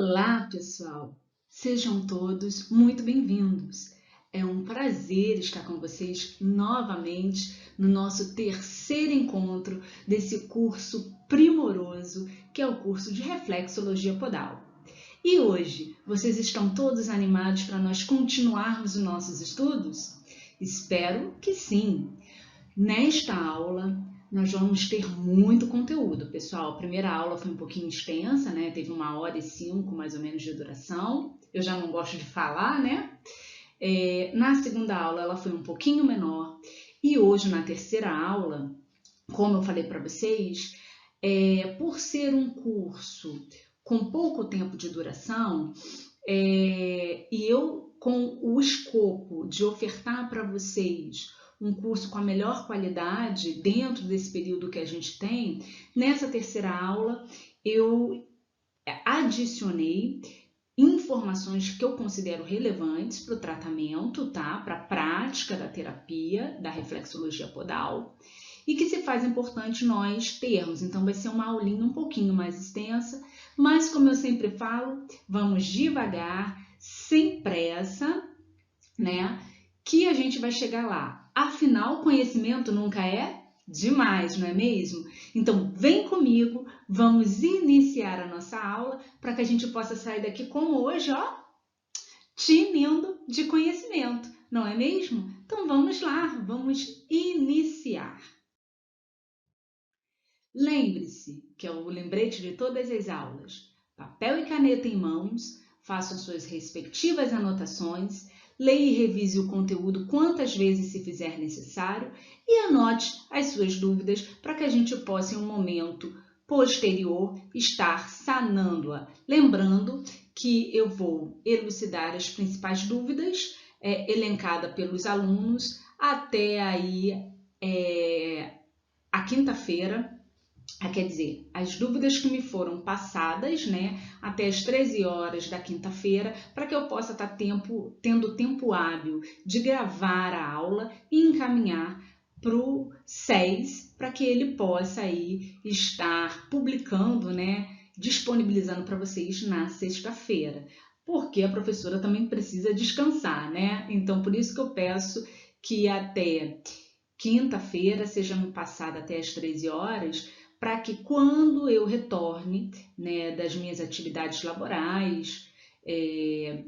Olá, pessoal! Sejam todos muito bem-vindos. É um prazer estar com vocês novamente no nosso terceiro encontro desse curso primoroso, que é o curso de Reflexologia Podal. E hoje, vocês estão todos animados para nós continuarmos os nossos estudos? Espero que sim! Nesta aula, nós vamos ter muito conteúdo, pessoal. A primeira aula foi um pouquinho extensa, né? Teve 1h05 mais ou menos de duração. Eu já não gosto de falar, né? Na segunda aula, ela foi um pouquinho menor. E hoje, na terceira aula, como eu falei para vocês, por ser um curso com pouco tempo de duração, e eu com o escopo de ofertar para vocês um curso com a melhor qualidade dentro desse período que a gente tem, nessa terceira aula eu adicionei informações que eu considero relevantes para o tratamento, tá? Para a prática da terapia da reflexologia podal e que se faz importante nós termos. Então vai ser uma aulinha um pouquinho mais extensa, mas como eu sempre falo, vamos devagar, sem pressa, né? Que a gente vai chegar lá. Afinal, conhecimento nunca é demais, não é mesmo? Então, vem comigo, vamos iniciar a nossa aula para que a gente possa sair daqui como hoje, ó, tinindo de conhecimento, não é mesmo? Então, vamos lá, vamos iniciar. Lembre-se, que é o lembrete de todas as aulas, papel e caneta em mãos, façam suas respectivas anotações, leia e revise o conteúdo quantas vezes se fizer necessário e anote as suas dúvidas para que a gente possa, em um momento posterior, estar sanando-a. Lembrando que eu vou elucidar as principais dúvidas elencadas pelos alunos até aí a quinta-feira. Quer dizer, as dúvidas que me foram passadas, né, até as 13 horas da quinta-feira, para que eu possa estar tendo tempo hábil de gravar a aula e encaminhar para o SES, para que ele possa aí estar publicando, né, disponibilizando para vocês na sexta-feira, porque a professora também precisa descansar, né? Então, por isso que eu peço que até quinta-feira seja me passada até as 13 horas, para que quando eu retorne, né, das minhas atividades laborais,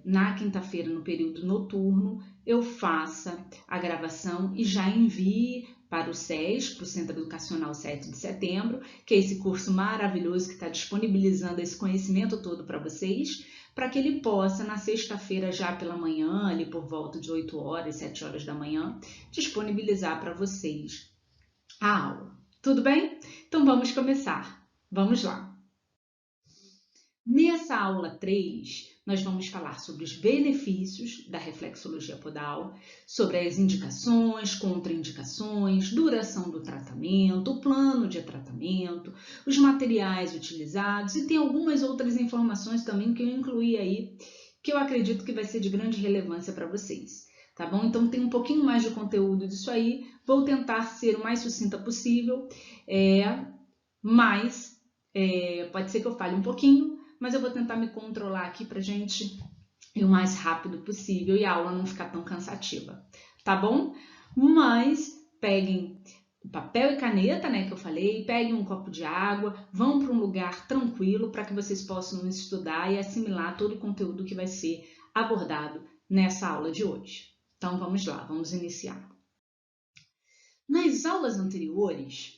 na quinta-feira, no período noturno, eu faça a gravação e já envie para o SES, para o Centro Educacional 7 de Setembro, que é esse curso maravilhoso que está disponibilizando esse conhecimento todo para vocês, para que ele possa, na sexta-feira, já pela manhã, ali por volta de 8 horas, 7 horas da manhã, disponibilizar para vocês a aula. Tudo bem? Então vamos começar. Vamos lá. Nessa aula 3, nós vamos falar sobre os benefícios da reflexologia podal, sobre as indicações, contraindicações, duração do tratamento, o plano de tratamento, os materiais utilizados e tem algumas outras informações também que eu incluí aí, que eu acredito que vai ser de grande relevância para vocês. Tá bom? Então tem um pouquinho mais de conteúdo disso aí, vou tentar ser o mais sucinta possível, mas pode ser que eu fale um pouquinho, mas eu vou tentar me controlar aqui pra gente ir o mais rápido possível e a aula não ficar tão cansativa, tá bom? Mas peguem o papel e caneta, né, que eu falei, peguem um copo de água, vão para um lugar tranquilo para que vocês possam estudar e assimilar todo o conteúdo que vai ser abordado nessa aula de hoje. Então, vamos lá, vamos iniciar. Nas aulas anteriores,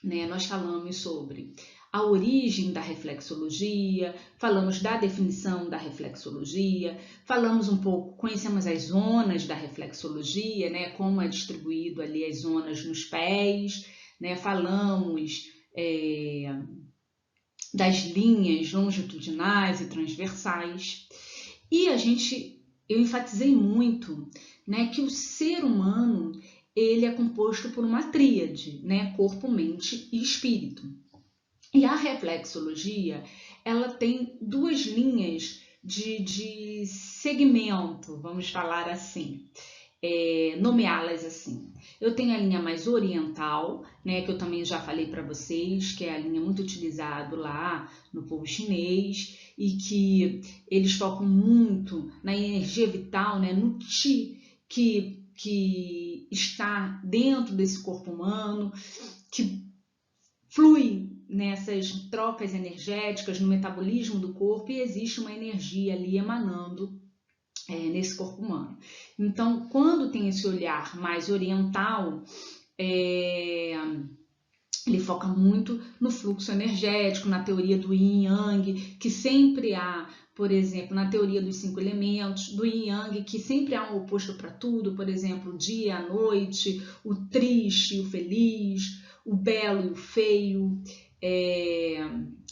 né, nós falamos sobre a origem da reflexologia, falamos da definição da reflexologia, falamos um pouco, conhecemos as zonas da reflexologia, né, como é distribuído ali as zonas nos pés, né, falamos das linhas longitudinais e transversais, e eu enfatizei muito, né, que o ser humano ele é composto por uma tríade, né, corpo, mente e espírito. E a reflexologia, ela tem duas linhas de segmento, vamos falar assim. nomeá-las assim. Eu tenho a linha mais oriental, né, que eu também já falei para vocês, que é a linha muito utilizada lá no povo chinês e que eles focam muito na energia vital, né, no Qi, que está dentro desse corpo humano, que flui nessas trocas energéticas no metabolismo do corpo e existe uma energia ali emanando nesse corpo humano. Então, quando tem esse olhar mais oriental, ele foca muito no fluxo energético, na teoria do Yin e Yang, que sempre há, por exemplo, na teoria dos 5 elementos, do Yin e Yang, que sempre há um oposto para tudo, por exemplo, o dia, a noite, o triste, o feliz, o belo e o feio,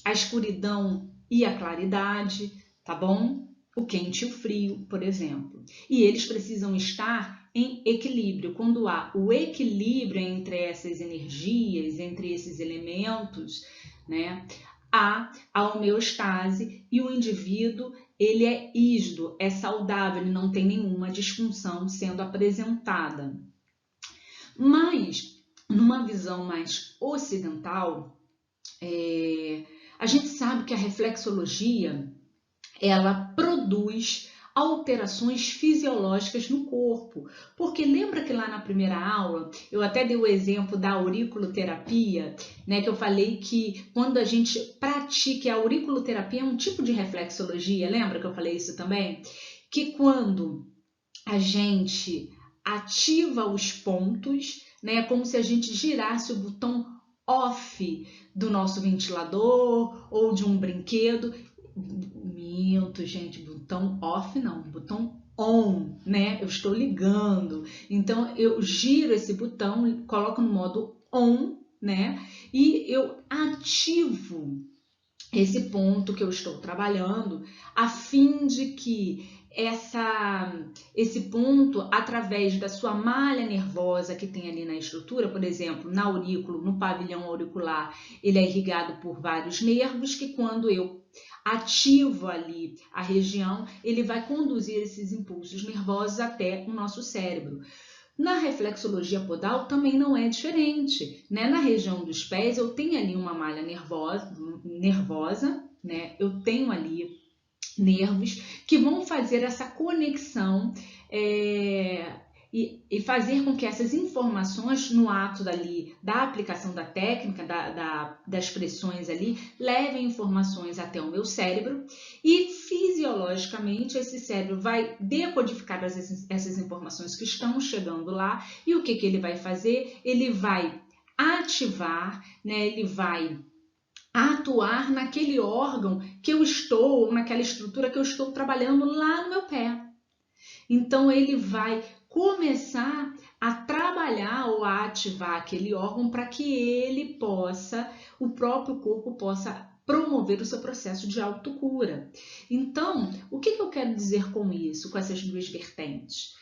a escuridão e a claridade, tá bom? O quente e o frio, por exemplo. E eles precisam estar em equilíbrio. Quando há o equilíbrio entre essas energias, entre esses elementos, né, há a homeostase e o indivíduo ele é ígido, é saudável, ele não tem nenhuma disfunção sendo apresentada. Mas, numa visão mais ocidental, a gente sabe que a reflexologia ela produz alterações fisiológicas no corpo. Porque lembra que lá na primeira aula eu até dei o exemplo da auriculoterapia, né, que eu falei que quando a gente pratica a auriculoterapia é um tipo de reflexologia, lembra que eu falei isso também? Que quando a gente ativa os pontos, né, é como se a gente girasse o botão off do nosso ventilador ou de um brinquedo. Minto, gente, botão off não, botão on, né? Eu estou ligando. Então eu giro esse botão, coloco no modo on, né? E eu ativo esse ponto que eu estou trabalhando, a fim de que esse ponto, através da sua malha nervosa que tem ali na estrutura, por exemplo, na aurícula, no pavilhão auricular, ele é irrigado por vários nervos que quando eu ativo ali a região, ele vai conduzir esses impulsos nervosos até o nosso cérebro. Na reflexologia podal também não é diferente, né? Na região dos pés eu tenho ali uma malha nervosa, né? Eu tenho ali nervos que vão fazer essa conexão e fazer com que essas informações no ato dali, da aplicação da técnica, das pressões ali, levem informações até o meu cérebro e fisiologicamente esse cérebro vai decodificar essas informações que estão chegando lá e o que ele vai fazer? Ele vai ativar, né? Ele vai atuar naquele órgão que eu estou, naquela estrutura que eu estou trabalhando lá no meu pé. Então ele vai começar a trabalhar ou a ativar aquele órgão para que ele possa, o próprio corpo possa promover o seu processo de autocura. Então, o que eu quero dizer com isso, com essas duas vertentes?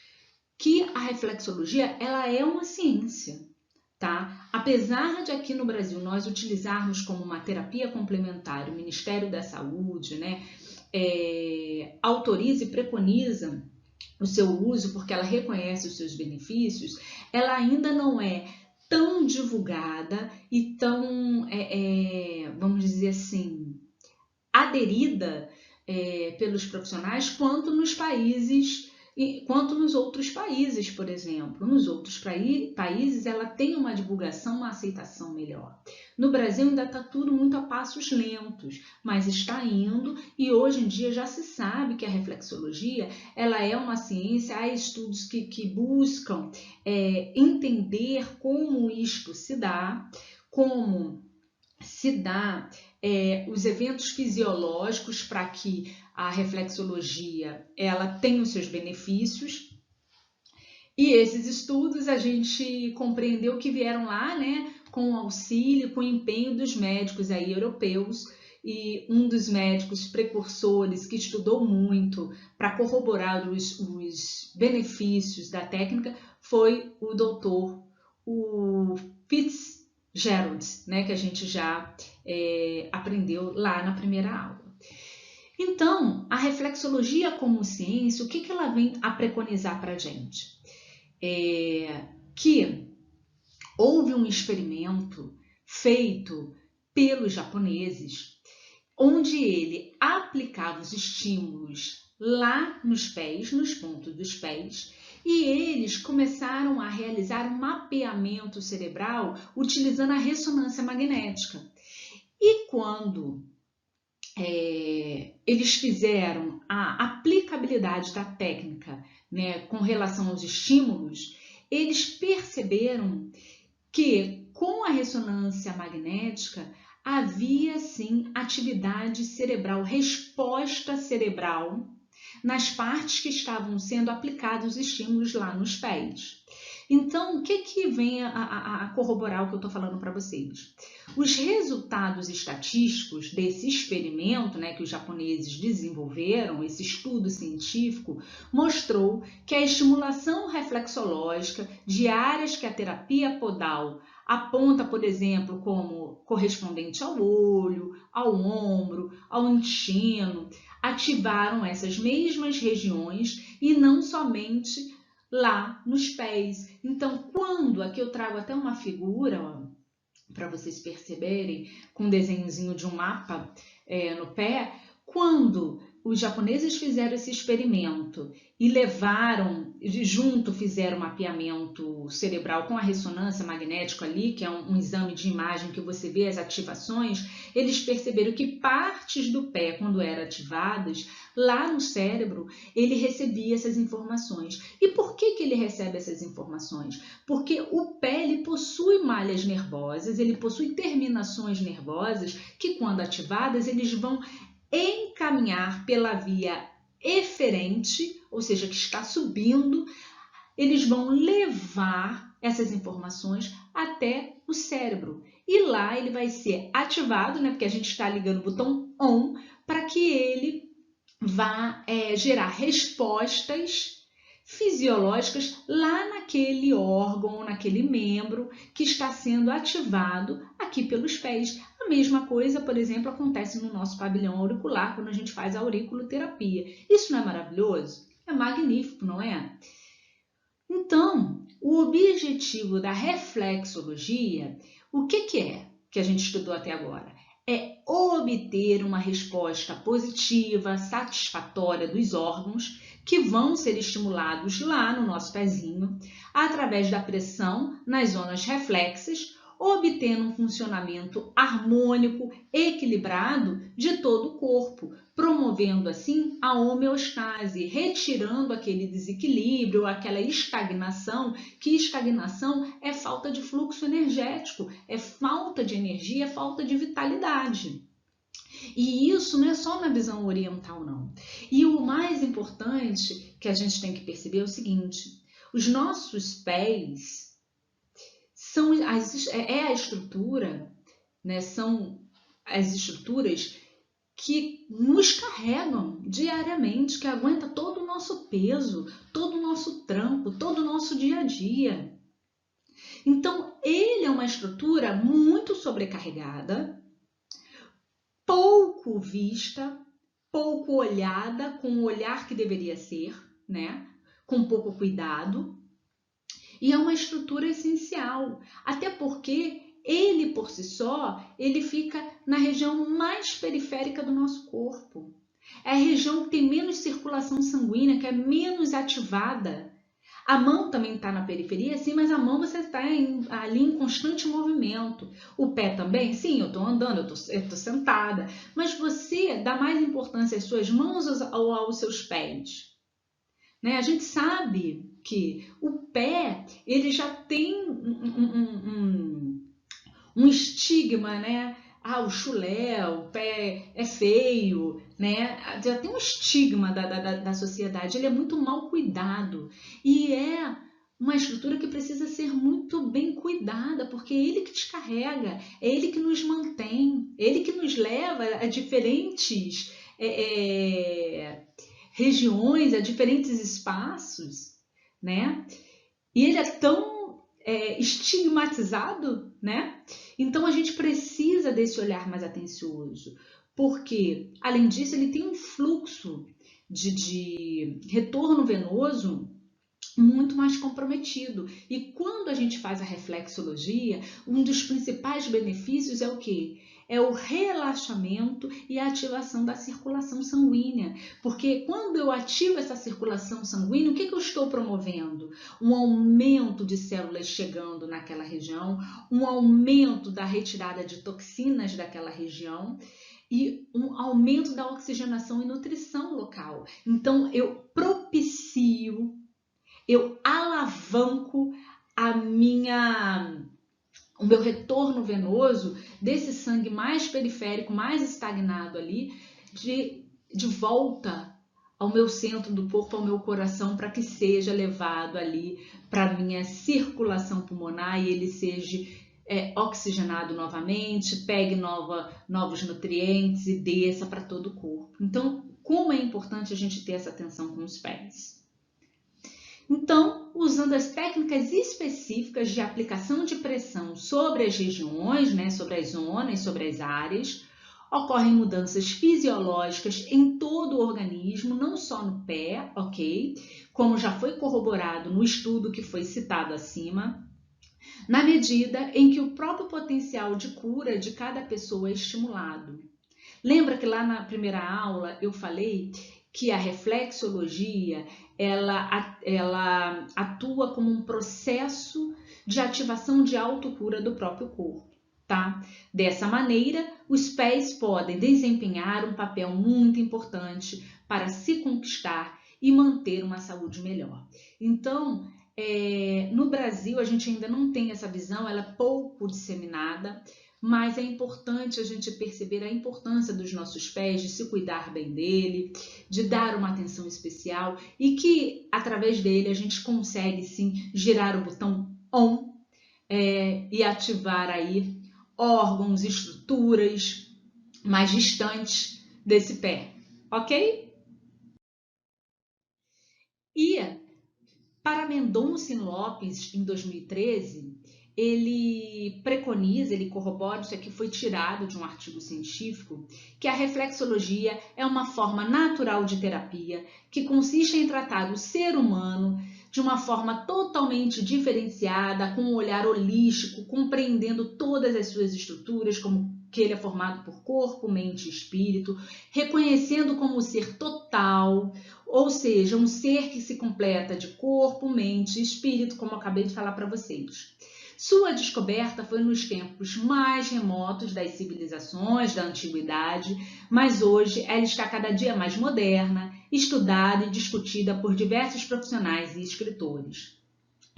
Que a reflexologia, ela é uma ciência. Tá? Apesar de aqui no Brasil nós utilizarmos como uma terapia complementar, o Ministério da Saúde, né, autoriza e preconiza o seu uso porque ela reconhece os seus benefícios, ela ainda não é tão divulgada e tão, vamos dizer assim, aderida pelos profissionais quanto nos outros países, por exemplo. Nos outros países ela tem uma divulgação, uma aceitação melhor. No Brasil ainda está tudo muito a passos lentos, mas está indo e hoje em dia já se sabe que a reflexologia ela é uma ciência, há estudos que buscam entender como isto se dá, como se dá os eventos fisiológicos para que a reflexologia ela tenha os seus benefícios. E esses estudos a gente compreendeu que vieram lá, né, com o auxílio, com o empenho dos médicos aí europeus, e um dos médicos precursores que estudou muito para corroborar os benefícios da técnica foi o doutor Fitzgerald, né, que a gente já aprendeu lá na primeira aula. Então, a reflexologia como ciência, o que ela vem a preconizar para a gente? que houve um experimento feito pelos japoneses, onde ele aplicava os estímulos lá nos pés, nos pontos dos pés, e eles começaram a realizar um mapeamento cerebral utilizando a ressonância magnética. E quando eles fizeram a aplicabilidade da técnica, né, com relação aos estímulos, eles perceberam que com a ressonância magnética havia sim atividade cerebral, resposta cerebral nas partes que estavam sendo aplicados os estímulos lá nos pés. Então, o que vem a corroborar o que eu estou falando para vocês? Os resultados estatísticos desse experimento, né, que os japoneses desenvolveram, esse estudo científico, mostrou que a estimulação reflexológica de áreas que a terapia podal aponta, por exemplo, como correspondente ao olho, ao ombro, ao intestino, ativaram essas mesmas regiões e não somente lá nos pés. Então, quando, aqui eu trago até uma figura, para vocês perceberem, com um desenhozinho de um mapa no pé, quando os japoneses fizeram esse experimento e levaram, junto fizeram um mapeamento cerebral com a ressonância magnética ali, que é um exame de imagem que você vê as ativações, eles perceberam que partes do pé, quando eram ativadas, lá no cérebro, ele recebia essas informações. E por que ele recebe essas informações? Porque o pé ele possui malhas nervosas, ele possui terminações nervosas que, quando ativadas, eles vão encaminhar pela via eferente, ou seja, que está subindo, eles vão levar essas informações até o cérebro. E lá ele vai ser ativado, né, porque a gente está ligando o botão ON, para que ele vá gerar respostas fisiológicas lá naquele órgão, naquele membro que está sendo ativado aqui pelos pés. A mesma coisa, por exemplo, acontece no nosso pavilhão auricular quando a gente faz a auriculoterapia. Isso não é maravilhoso? É magnífico, não é? Então, o objetivo da reflexologia, o que é que a gente estudou até agora? É obter uma resposta positiva, satisfatória dos órgãos que vão ser estimulados lá no nosso pezinho, através da pressão nas zonas reflexas, obtendo um funcionamento harmônico, equilibrado de todo o corpo, promovendo assim a homeostase, retirando aquele desequilíbrio, aquela estagnação, que estagnação é falta de fluxo energético, é falta de energia, é falta de vitalidade. E isso não é só na visão oriental, não. E o mais importante que a gente tem que perceber é o seguinte: os nossos pés são a estrutura, né? São as estruturas que nos carregam diariamente, que aguenta todo o nosso peso, todo o nosso trampo, todo o nosso dia a dia. Então, ele é uma estrutura muito sobrecarregada, pouco vista, pouco olhada, com o olhar que deveria ser, né? Com pouco cuidado. E é uma estrutura essencial, até porque ele por si só, ele fica na região mais periférica do nosso corpo. É a região que tem menos circulação sanguínea, que é menos ativada. A mão também está na periferia, sim, mas a mão você está ali em constante movimento. O pé também, sim, eu estou andando, eu estou sentada. Mas você dá mais importância às suas mãos ou aos seus pés? Né? A gente sabe que o pé ele já tem um estigma, né? Ah, o chulé, o pé é feio, né? Já tem um estigma da sociedade, ele é muito mal cuidado e é uma estrutura que precisa ser muito bem cuidada, porque é ele que descarrega, é ele que nos mantém, é ele que nos leva a diferentes regiões, a diferentes espaços, né? E ele é tão estigmatizado, né? Então a gente precisa desse olhar mais atencioso, porque além disso ele tem um fluxo de retorno venoso muito mais comprometido. E quando a gente faz a reflexologia, um dos principais benefícios é o quê? É o relaxamento e a ativação da circulação sanguínea. Porque quando eu ativo essa circulação sanguínea, o que eu estou promovendo? Um aumento de células chegando naquela região, um aumento da retirada de toxinas daquela região e um aumento da oxigenação e nutrição local. Então, eu alavanco o meu retorno venoso desse sangue mais periférico, mais estagnado ali, de volta ao meu centro do corpo, ao meu coração, para que seja levado ali para a minha circulação pulmonar e ele seja oxigenado novamente, pegue novos nutrientes e desça para todo o corpo. Então, como é importante a gente ter essa atenção com os pés. Então, usando as técnicas específicas de aplicação de pressão sobre as regiões, sobre as zonas, sobre as áreas, ocorrem mudanças fisiológicas em todo o organismo, não só no pé, ok? Como já foi corroborado no estudo que foi citado acima, na medida em que o próprio potencial de cura de cada pessoa é estimulado. Lembra que lá na primeira aula eu falei que a reflexologia ela atua como um processo de ativação de autocura do próprio corpo, tá? Dessa maneira, os pés podem desempenhar um papel muito importante para se conquistar e manter uma saúde melhor. Então, no Brasil, a gente ainda não tem essa visão, ela é pouco disseminada, mas é importante a gente perceber a importância dos nossos pés, de se cuidar bem dele, de dar uma atenção especial e que, através dele, a gente consegue, sim, girar o botão ON e ativar aí órgãos, estruturas mais distantes desse pé, ok? E para Mendonça Lopes, em 2013, ele preconiza, ele corrobora, isso aqui foi tirado de um artigo científico, que a reflexologia é uma forma natural de terapia que consiste em tratar o ser humano de uma forma totalmente diferenciada, com um olhar holístico, compreendendo todas as suas estruturas, como que ele é formado por corpo, mente e espírito, reconhecendo como ser total, ou seja, um ser que se completa de corpo, mente e espírito, como eu acabei de falar para vocês. Sua descoberta foi nos tempos mais remotos das civilizações da antiguidade, mas hoje ela está cada dia mais moderna, estudada e discutida por diversos profissionais e escritores.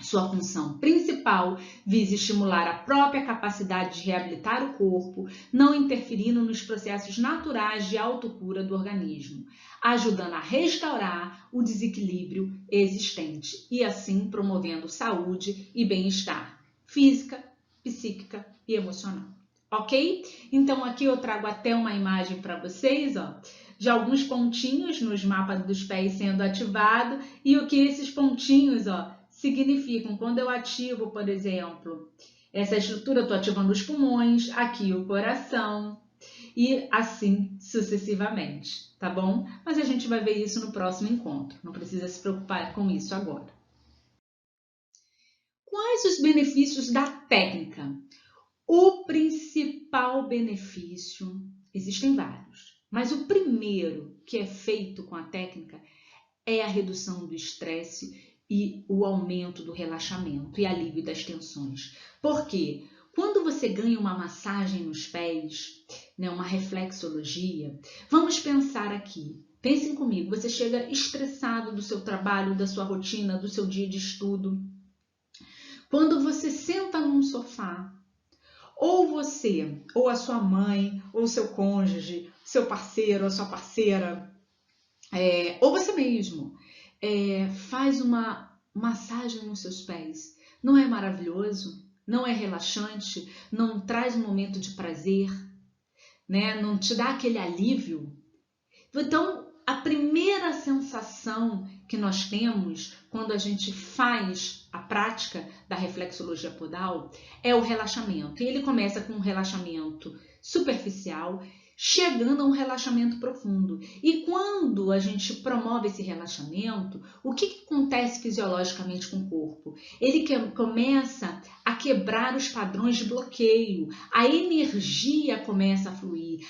Sua função principal visa estimular a própria capacidade de reabilitar o corpo, não interferindo nos processos naturais de autocura do organismo, ajudando a restaurar o desequilíbrio existente e assim promovendo saúde e bem-estar física, psíquica e emocional. Ok? Então aqui eu trago até uma imagem para vocês, de alguns pontinhos nos mapas dos pés sendo ativado e o que esses pontinhos, significam. Quando eu ativo, por exemplo, essa estrutura, eu estou ativando os pulmões, aqui o coração e assim sucessivamente, tá bom? Mas a gente vai ver isso no próximo encontro, não precisa se preocupar com isso agora. Quais os benefícios da técnica? O principal benefício, existem vários, mas o primeiro que é feito com a técnica é a redução do estresse e o aumento do relaxamento e alívio das tensões. Por quê? Quando você ganha uma massagem nos pés, uma reflexologia, vamos pensar aqui. Pensem comigo, você chega estressado do seu trabalho, da sua rotina, do seu dia de estudo. Quando você senta num sofá, ou você, ou a sua mãe, ou o seu cônjuge, seu parceiro, a sua parceira, ou você mesmo, faz uma massagem nos seus pés. Não é maravilhoso? Não é relaxante? Não traz um momento de prazer? Não te dá aquele alívio? Então, a primeira sensação que nós temos quando a gente faz a prática da reflexologia podal é o relaxamento. E ele começa com um relaxamento superficial, chegando a um relaxamento profundo. E quando a gente promove esse relaxamento, o que acontece fisiologicamente com o corpo? Ele começa a quebrar os padrões de bloqueio, a energia começa a fluir,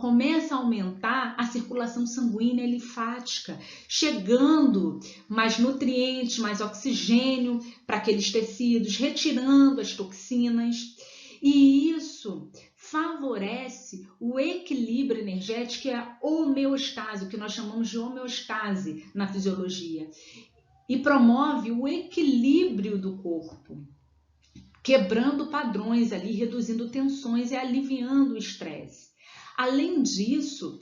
começa a aumentar a circulação sanguínea e linfática, chegando mais nutrientes, mais oxigênio para aqueles tecidos, retirando as toxinas. E isso favorece o equilíbrio energético e a homeostase, o que nós chamamos de homeostase na fisiologia, e promove o equilíbrio do corpo, quebrando padrões ali, reduzindo tensões e aliviando o estresse. Além disso,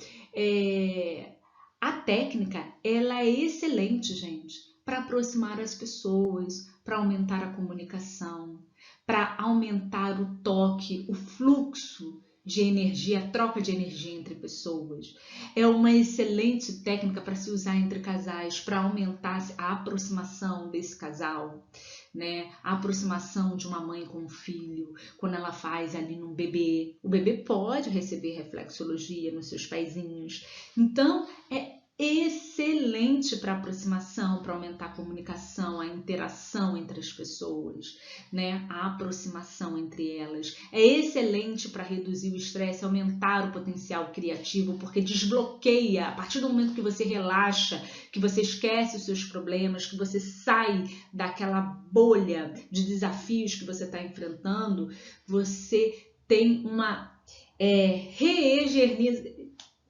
a técnica ela é excelente, gente, para aproximar as pessoas, para aumentar a comunicação, para aumentar o toque, o fluxo de energia, a troca de energia entre pessoas. É uma excelente técnica para se usar entre casais, para aumentar a aproximação desse casal, né? A aproximação de uma mãe com um filho, quando ela faz ali num bebê. O bebê pode receber reflexologia nos seus pezinhos. Então, é excelente para aproximação, para aumentar a comunicação, a interação entre as pessoas, né? A aproximação entre elas. É excelente para reduzir o estresse, aumentar o potencial criativo, porque desbloqueia. A partir do momento que você relaxa, que você esquece os seus problemas, que você sai daquela bolha de desafios que você está enfrentando, você tem uma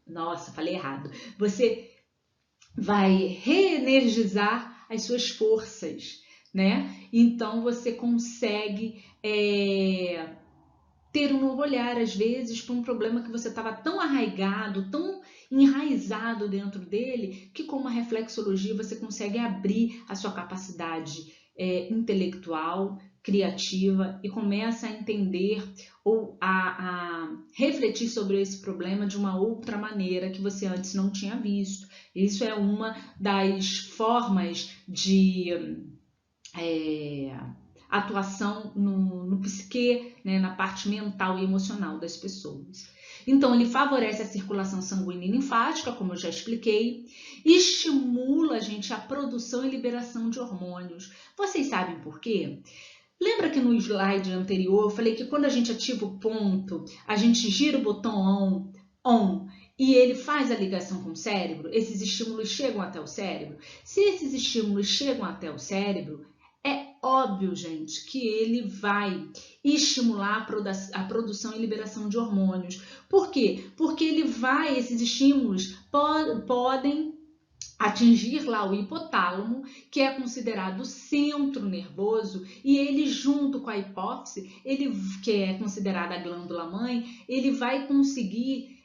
Nossa, falei errado. Você vai reenergizar as suas forças, né? Então você consegue ter um novo olhar, às vezes, para um problema que você estava tão arraigado, tão enraizado dentro dele, que com uma reflexologia você consegue abrir a sua capacidade intelectual, criativa, e começa a entender ou a refletir sobre esse problema de uma outra maneira que você antes não tinha visto. Isso é uma das formas de atuação no psique, né, na parte mental e emocional das pessoas. Então, ele favorece a circulação sanguínea e linfática, como eu já expliquei, estimula, gente, a produção e liberação de hormônios. Vocês sabem por quê? Lembra que no slide anterior eu falei que quando a gente ativa o ponto, a gente gira o botão on e ele faz a ligação com o cérebro? Esses estímulos chegam até o cérebro? Se esses estímulos chegam até o cérebro, é óbvio, gente, que ele vai estimular a produção e liberação de hormônios. Por quê? Porque esses estímulos podem atingir lá o hipotálamo, que é considerado o centro nervoso, e ele junto com a hipófise, que é considerada a glândula mãe, ele vai conseguir,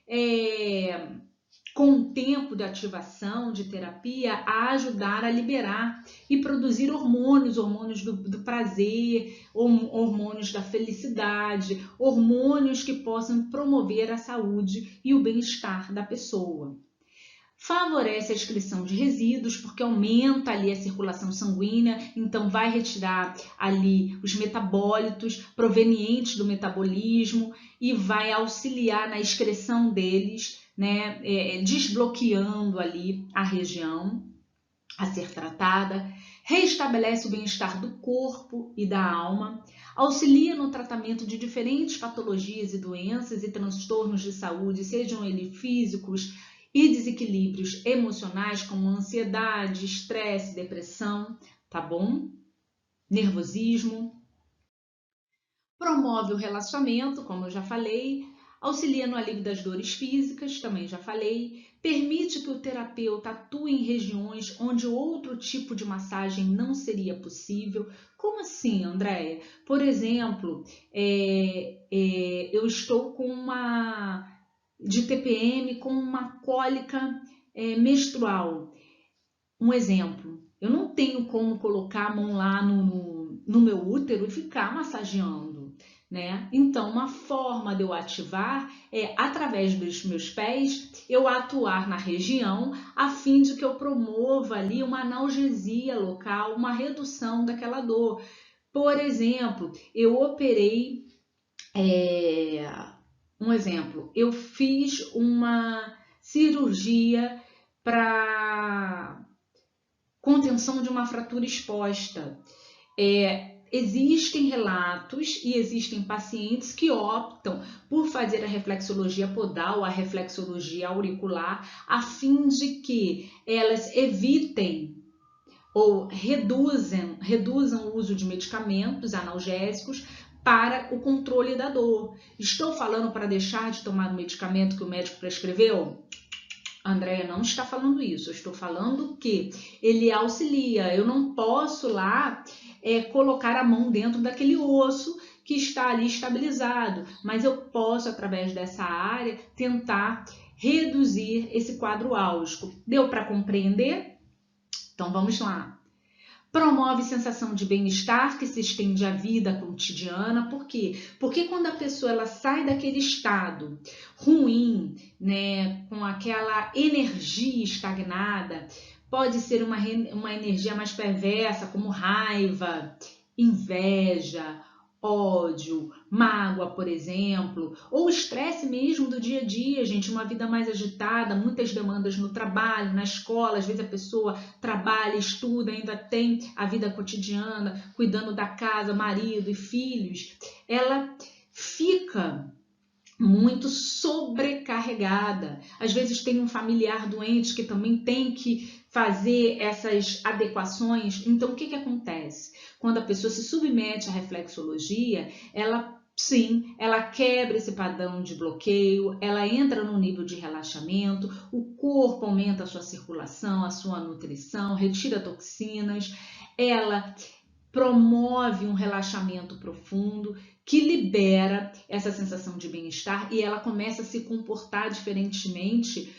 com o tempo de ativação, de terapia, a ajudar a liberar e produzir hormônios do prazer, hormônios da felicidade, hormônios que possam promover a saúde e o bem-estar da pessoa. Favorece a excreção de resíduos, porque aumenta ali a circulação sanguínea, então vai retirar ali os metabólitos provenientes do metabolismo e vai auxiliar na excreção deles, né, desbloqueando ali a região a ser tratada. Restabelece o bem-estar do corpo e da alma, auxilia no tratamento de diferentes patologias e doenças e transtornos de saúde, sejam eles físicos, e desequilíbrios emocionais como ansiedade, estresse, depressão, tá bom? Nervosismo. Promove o relaxamento, como eu já falei, auxilia no alívio das dores físicas, também já falei, permite que o terapeuta atue em regiões onde outro tipo de massagem não seria possível. Como assim, Andréia? Por exemplo, eu estou com de TPM com uma cólica menstrual. Um exemplo, eu não tenho como colocar a mão lá no meu útero e ficar massageando, né? Então, uma forma de eu ativar é, através dos meus pés, eu atuar na região a fim de que eu promova ali uma analgesia local, uma redução daquela dor. Por exemplo, eu operei Um exemplo, eu fiz uma cirurgia para contenção de uma fratura exposta. Existem relatos e existem pacientes que optam por fazer a reflexologia podal, a reflexologia auricular, a fim de que elas evitem ou reduzam o uso de medicamentos analgésicos para o controle da dor. Estou falando para deixar de tomar o medicamento que o médico prescreveu? Andréia, não está falando isso. Eu estou falando que ele auxilia. Eu não posso lá colocar a mão dentro daquele osso que está ali estabilizado, mas eu posso, através dessa área, tentar reduzir esse quadro álgico. Deu para compreender? Então vamos lá. Promove sensação de bem-estar que se estende à vida cotidiana. Por quê? Porque quando a pessoa ela sai daquele estado ruim, né, com aquela energia estagnada, pode ser uma energia mais perversa, como raiva, inveja, ódio, mágoa, por exemplo, ou estresse mesmo do dia a dia, gente, uma vida mais agitada, muitas demandas no trabalho, na escola, às vezes a pessoa trabalha, estuda, ainda tem a vida cotidiana, cuidando da casa, marido e filhos, ela fica muito sobrecarregada. Às vezes tem um familiar doente que também tem que fazer essas adequações. Então, o que acontece? Quando a pessoa se submete à reflexologia, ela quebra esse padrão de bloqueio, ela entra no nível de relaxamento, o corpo aumenta a sua circulação, a sua nutrição, retira toxinas, ela promove um relaxamento profundo que libera essa sensação de bem-estar e ela começa a se comportar diferentemente,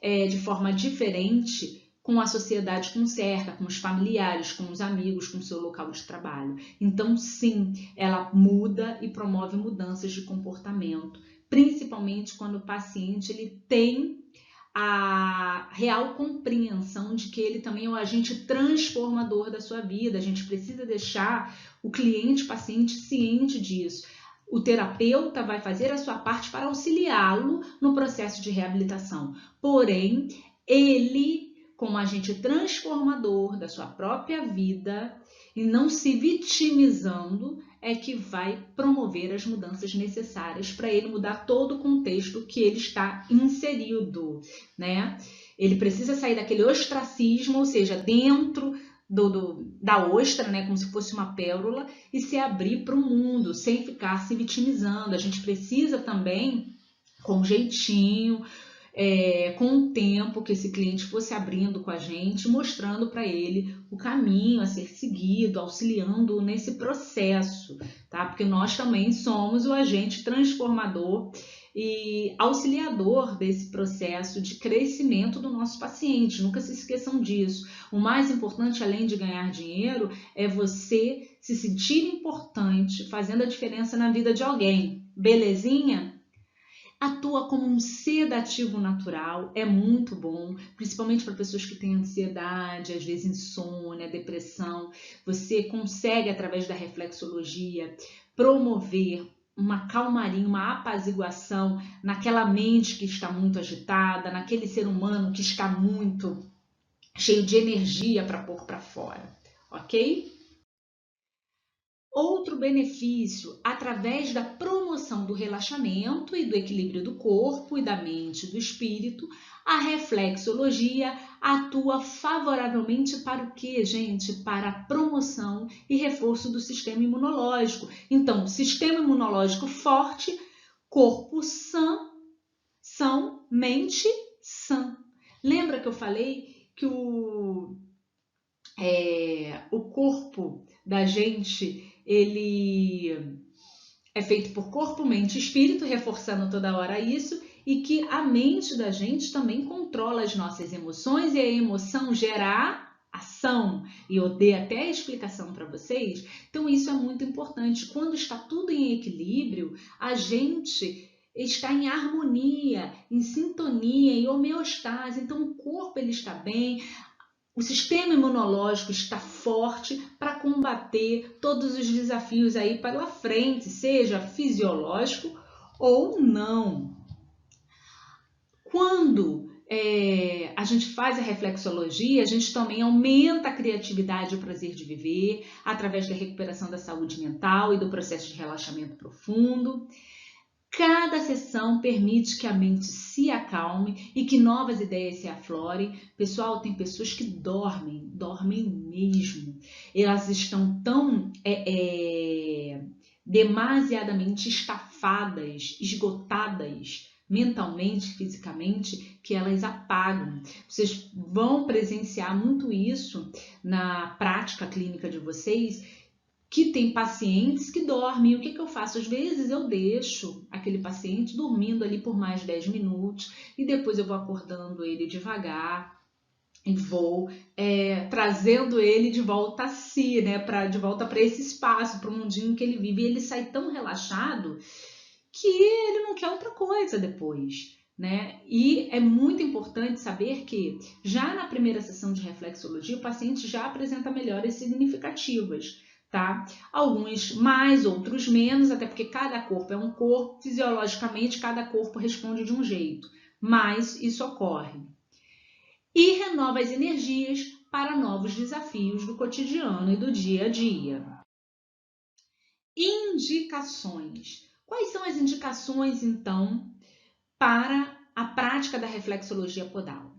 de forma diferente com a sociedade que nos cerca, com os familiares, com os amigos, com o seu local de trabalho. Então, sim, ela muda e promove mudanças de comportamento, principalmente quando o paciente ele tem a real compreensão de que ele também é um agente transformador da sua vida. A gente precisa deixar o cliente, paciente ciente disso. O terapeuta vai fazer a sua parte para auxiliá-lo no processo de reabilitação. Porém, ele, como agente transformador da sua própria vida e não se vitimizando, é que vai promover as mudanças necessárias para ele mudar todo o contexto que ele está inserido, né? Ele precisa sair daquele ostracismo, ou seja, dentro da ostra, né, como se fosse uma pérola, e se abrir para o mundo, sem ficar se vitimizando. A gente precisa também, com jeitinho, com o tempo que esse cliente fosse abrindo com a gente, mostrando para ele o caminho a ser seguido, auxiliando nesse processo, tá? Porque nós também somos o agente transformador e auxiliador desse processo de crescimento do nosso paciente. Nunca se esqueçam disso. O mais importante, além de ganhar dinheiro, é você se sentir importante, fazendo a diferença na vida de alguém. Belezinha? Atua como um sedativo natural, é muito bom, principalmente para pessoas que têm ansiedade, às vezes insônia, depressão. Você consegue, através da reflexologia, promover uma calmaria, uma apaziguação naquela mente que está muito agitada, naquele ser humano que está muito cheio de energia para pôr para fora, ok? Outro benefício, através da promoção do relaxamento e do equilíbrio do corpo e da mente e do espírito, a reflexologia atua favoravelmente para o quê, gente? Para a promoção e reforço do sistema imunológico. Então, sistema imunológico forte, corpo são, mente sã. Lembra que eu falei que o corpo da gente, ele é feito por corpo, mente e espírito, reforçando toda hora isso, e que a mente da gente também controla as nossas emoções e a emoção gera ação. E eu dei até a explicação para vocês. Então isso é muito importante. Quando está tudo em equilíbrio, a gente está em harmonia, em sintonia, em homeostase. Então o corpo ele está bem, o sistema imunológico está forte para combater todos os desafios aí pela frente, seja fisiológico ou não. Quando a gente faz a reflexologia, a gente também aumenta a criatividade e o prazer de viver através da recuperação da saúde mental e do processo de relaxamento profundo. Cada sessão permite que a mente se acalme e que novas ideias se aflorem. Pessoal, tem pessoas que dormem mesmo. Elas estão tão demasiadamente estafadas, esgotadas mentalmente, fisicamente, que elas apagam. Vocês vão presenciar muito isso na prática clínica de vocês, que tem pacientes que dormem. O que eu faço? Às vezes eu deixo aquele paciente dormindo ali por mais 10 minutos e depois eu vou acordando ele devagar e vou trazendo ele de volta a si, né? De volta para esse espaço, para o mundinho que ele vive. E ele sai tão relaxado que ele não quer outra coisa depois, né? E é muito importante saber que já na primeira sessão de reflexologia o paciente já apresenta melhoras significativas. Tá? Alguns mais, outros menos, até porque cada corpo é um corpo, fisiologicamente cada corpo responde de um jeito, mas isso ocorre. E renova as energias para novos desafios do cotidiano e do dia a dia. Indicações. Quais são as indicações, então, para a prática da reflexologia podal?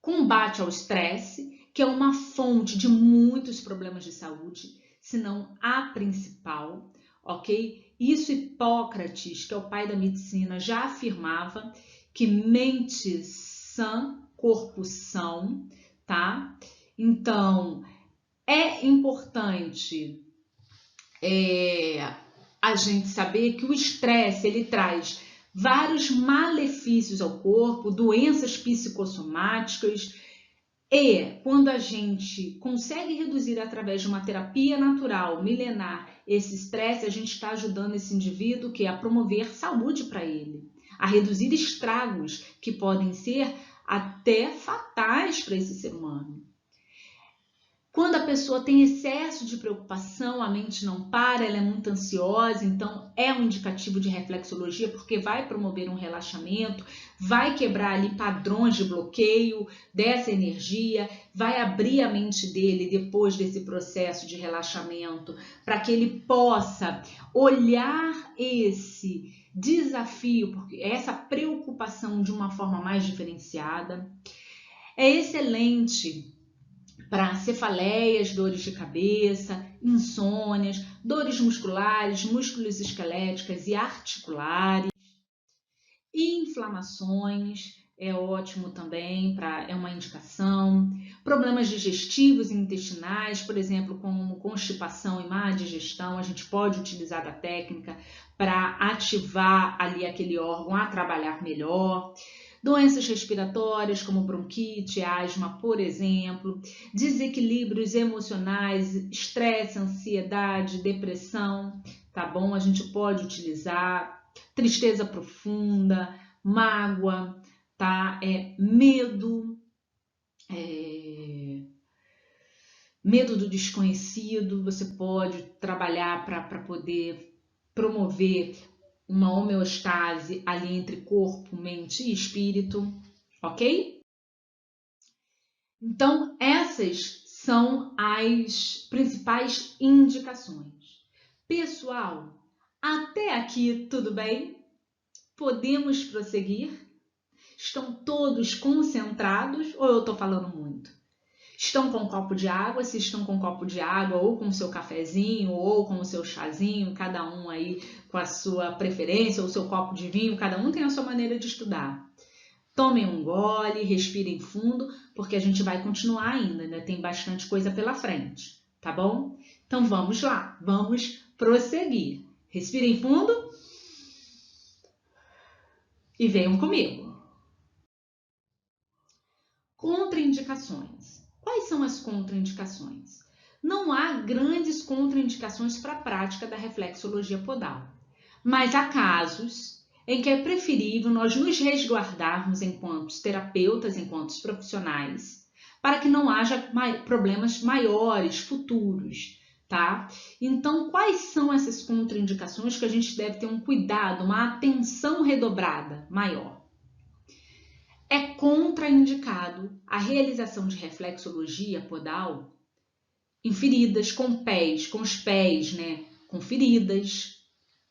Combate ao estresse, que é uma fonte de muitos problemas de saúde, se não a principal, ok? Isso Hipócrates, que é o pai da medicina, já afirmava que mente sã, corpo são, tá? Então, é importante a gente saber que o estresse, ele traz vários malefícios ao corpo, doenças psicossomáticas, e quando a gente consegue reduzir através de uma terapia natural, milenar, esse estresse, a gente está ajudando esse indivíduo a promover saúde para ele, a reduzir estragos que podem ser até fatais para esse ser humano. Quando a pessoa tem excesso de preocupação, a mente não para, ela é muito ansiosa, então é um indicativo de reflexologia, porque vai promover um relaxamento, vai quebrar ali padrões de bloqueio dessa energia, vai abrir a mente dele depois desse processo de relaxamento, para que ele possa olhar esse desafio, porque essa preocupação de uma forma mais diferenciada. É excelente para cefaleias, dores de cabeça, insônias, dores musculares, músculos esqueléticas e articulares, inflamações, é ótimo também, é uma indicação, problemas digestivos e intestinais, por exemplo, como constipação e má digestão, a gente pode utilizar da técnica para ativar ali aquele órgão a trabalhar melhor. Doenças respiratórias como bronquite, asma, por exemplo, desequilíbrios emocionais, estresse, ansiedade, depressão, tá bom? A gente pode utilizar tristeza profunda, mágoa, tá? Medo, medo do desconhecido, você pode trabalhar para poder promover uma homeostase ali entre corpo, mente e espírito, ok? Então, essas são as principais indicações. Pessoal, até aqui tudo bem? Podemos prosseguir? Estão todos concentrados ou eu estou falando muito? Estão com um copo de água? Se estão com um copo de água ou com o seu cafezinho ou com o seu chazinho, cada um aí com a sua preferência, ou o seu copo de vinho, cada um tem a sua maneira de estudar. Tomem um gole, respirem fundo, porque a gente vai continuar ainda, né? Tem bastante coisa pela frente, tá bom? Então vamos lá, vamos prosseguir. Respirem fundo e venham comigo. Contraindicações. Quais são as contraindicações? Não há grandes contraindicações para a prática da reflexologia podal, mas há casos em que é preferível nós nos resguardarmos enquanto terapeutas, enquanto profissionais, para que não haja problemas maiores, futuros, tá? Então, quais são essas contraindicações que a gente deve ter um cuidado, uma atenção redobrada maior? É contraindicado a realização de reflexologia podal em feridas com os pés, né? Com feridas,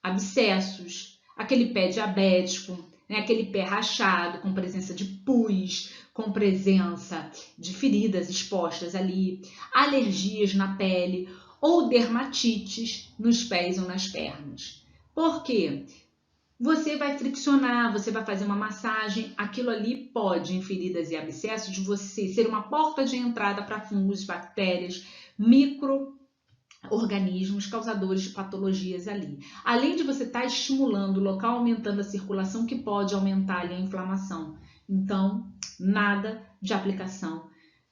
abscessos, aquele pé diabético, né? Aquele pé rachado, com presença de pus, com presença de feridas expostas ali, alergias na pele ou dermatites nos pés ou nas pernas. Por quê? Você vai friccionar, você vai fazer uma massagem, aquilo ali pode, em feridas e abscessos, de você ser uma porta de entrada para fungos, bactérias, micro-organismos causadores de patologias ali. Além de você estar estimulando o local, aumentando a circulação, que pode aumentar ali a inflamação. Então, nada de aplicação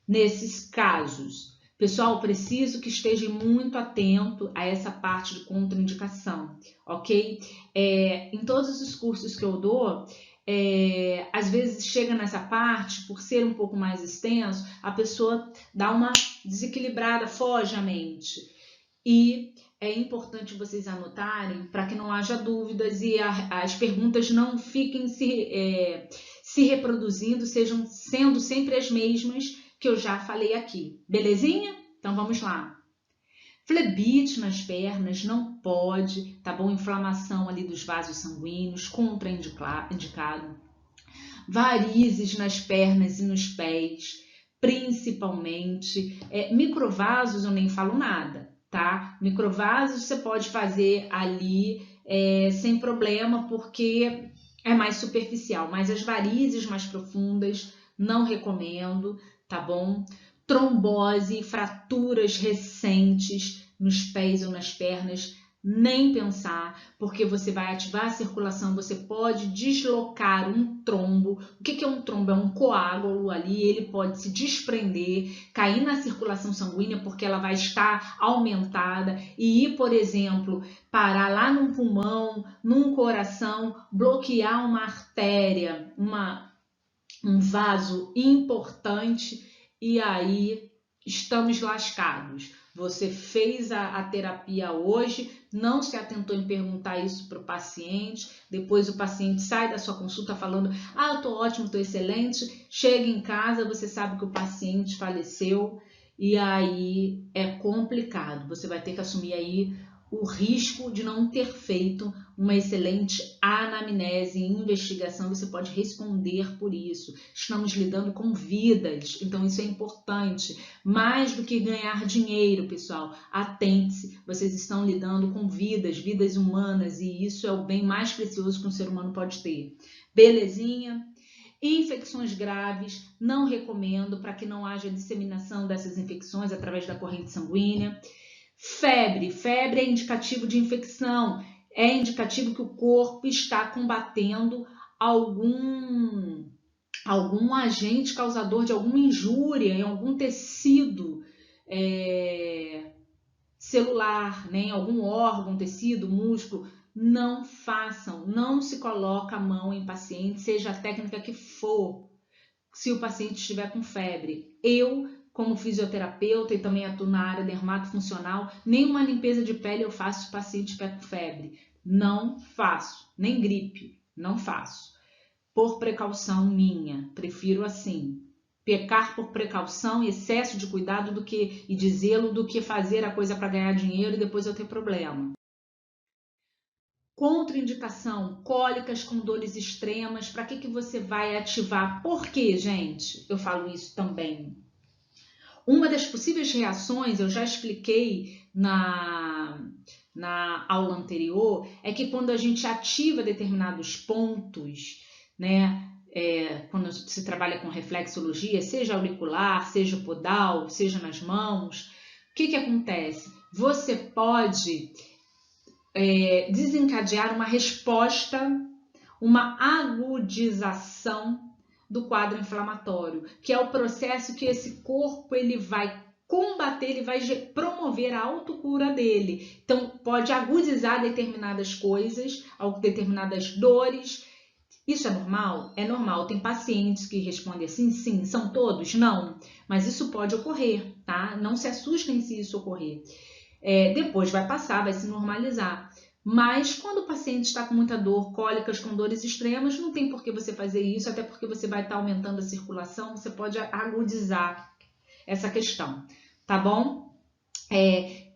nesses casos. Pessoal, preciso que esteja muito atento a essa parte de contraindicação, ok? Em todos os cursos que eu dou, às vezes chega nessa parte, por ser um pouco mais extenso, a pessoa dá uma desequilibrada, foge a mente. E é importante vocês anotarem para que não haja dúvidas e as perguntas não fiquem se reproduzindo, sejam sendo sempre as mesmas que eu já falei aqui. Belezinha? Então vamos lá. Flebite nas pernas não pode, tá bom? Inflamação ali dos vasos sanguíneos, contraindicado. Varizes nas pernas e nos pés, principalmente. Microvasos eu nem falo nada, tá? Microvasos você pode fazer ali sem problema, porque é mais superficial, mas as varizes mais profundas não recomendo, tá bom? Trombose, fraturas recentes nos pés ou nas pernas, nem pensar, porque você vai ativar a circulação, você pode deslocar um trombo. O que é um trombo? É um coágulo ali, ele pode se desprender, cair na circulação sanguínea, porque ela vai estar aumentada e ir, por exemplo, parar lá num pulmão, num coração, bloquear uma artéria, um vaso importante, e aí estamos lascados. Você fez a terapia hoje, não se atentou em perguntar isso para o paciente, depois o paciente sai da sua consulta falando: ah, eu tô ótimo, tô excelente, chega em casa, você sabe que o paciente faleceu, e aí é complicado. Você vai ter que assumir aí o risco de não ter feito uma excelente anamnese e investigação. Você pode responder por isso. Estamos lidando com vidas, então isso é importante. Mais do que ganhar dinheiro, pessoal, atente-se, vocês estão lidando com vidas humanas, e isso é o bem mais precioso que um ser humano pode ter. Belezinha? Infecções graves, não recomendo, para que não haja disseminação dessas infecções através da corrente sanguínea. Febre é indicativo de infecção, é indicativo que o corpo está combatendo algum agente causador de alguma injúria em algum tecido celular, né, em algum órgão, tecido, músculo. Não façam, não se coloca a mão em paciente, seja a técnica que for, se o paciente estiver com febre. Eu, como fisioterapeuta e também atuo na área dermatofuncional, nenhuma limpeza de pele eu faço se o paciente estiver com febre. Não faço, nem gripe, não faço. Por precaução minha, prefiro assim. Pecar por precaução e excesso de cuidado e de zelo do que fazer a coisa para ganhar dinheiro e depois eu ter problema. Contraindicação, cólicas com dores extremas. Para que você vai ativar? Por quê, gente? Eu falo isso também. Uma das possíveis reações, eu já expliquei na aula anterior, é que quando a gente ativa determinados pontos, né, quando se trabalha com reflexologia, seja auricular, seja podal, seja nas mãos, o que acontece? Você pode desencadear uma resposta, uma agudização do quadro inflamatório, que é o processo que esse corpo ele vai combater, ele vai promover a autocura dele. Então, pode agudizar determinadas coisas, determinadas dores. Isso é normal? É normal. Tem pacientes que respondem assim, sim. São todos? Não. Mas isso pode ocorrer, tá? Não se assustem se isso ocorrer. Depois vai passar, vai se normalizar. Mas quando o paciente está com muita dor, cólicas com dores extremas, não tem por que você fazer isso, até porque você vai estar aumentando a circulação, você pode agudizar essa questão, tá bom?